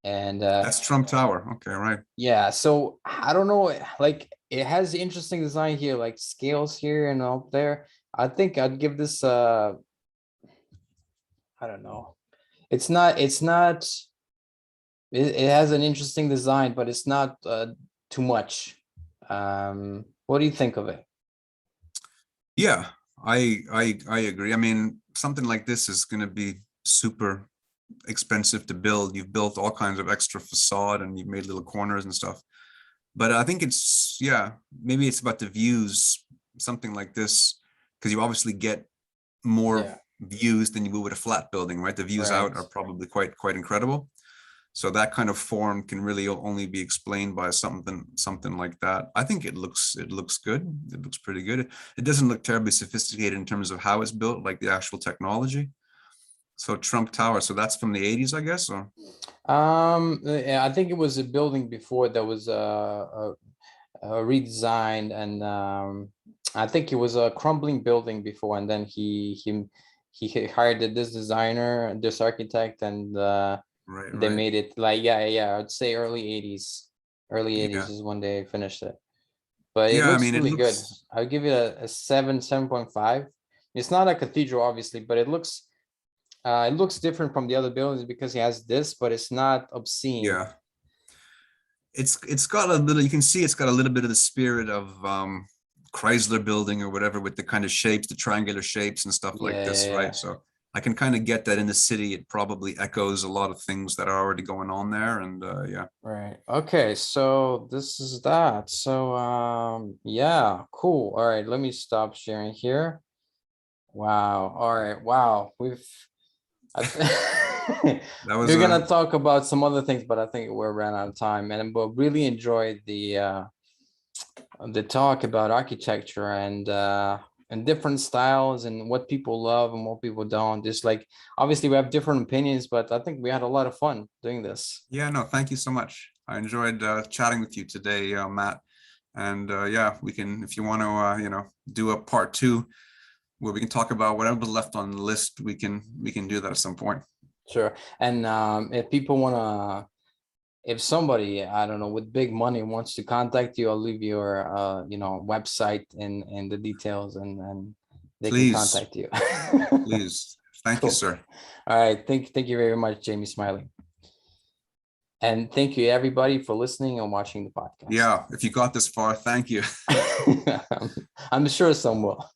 and That's Trump Tower. Okay, right. yeah. So I don't know, like it has interesting design here, like scales here and up there. I think I'd give this I don't know. It's not. It has an interesting design, but it's not too much. What do you think of it? Yeah, I agree. I mean, something like this is going to be super expensive to build. You've built all kinds of extra facade and you've made little corners and stuff. But I think it's, yeah, maybe it's about the views, something like this, because you obviously get more Yeah, views than you would with a flat building, right? The views right. out are probably quite incredible. So that kind of form can really only be explained by something like that. I think it looks good. It looks pretty good. It doesn't look terribly sophisticated in terms of how it's built, like the actual technology. So Trump Tower. So that's from the 80s, I guess, or Yeah, I think it was a building before that was redesigned, and I think it was a crumbling building before, and then he hired this designer, this architect, and they right. made it like, yeah, I'd say early 80s. Early 80s Yeah. is when they finished it. But it Yeah, I looks mean, it really good. looks, I'll give it a 7.5. It's not a cathedral, obviously, but it looks different from the other buildings because it has this, but it's not obscene. yeah. It's got a little, you can see it's got a little bit of the spirit of Chrysler building or whatever, with the kind of shapes, the triangular shapes and stuff like this, Yeah. right? So I can kind of get that in the city. It probably echoes a lot of things that are already going on there. And yeah. Right. Okay, so this is that. So yeah, cool. All right, let me stop sharing here. Wow. All right. Wow. That was We're a, gonna talk about some other things, but I think we're ran out of time. And but really enjoyed the talk about architecture and different styles and what people love and what people don't. Just like obviously we have different opinions, but I think we had a lot of fun doing this. yeah, no, thank you so much. I enjoyed chatting with you today, Matt. And yeah, we can, if you want to, you know, do a part 2 where we can talk about whatever's left on the list, we can do that at some point. Sure. And if people wanna, if somebody, I don't know, with big money wants to contact you, I'll leave your website and the details, and they can Please, contact you. please. Thank you, Cool. sir. All right. Thank you very much, Jamie Smiley. And thank you everybody for listening and watching the podcast. Yeah, if you got this far, thank you. I'm sure some will.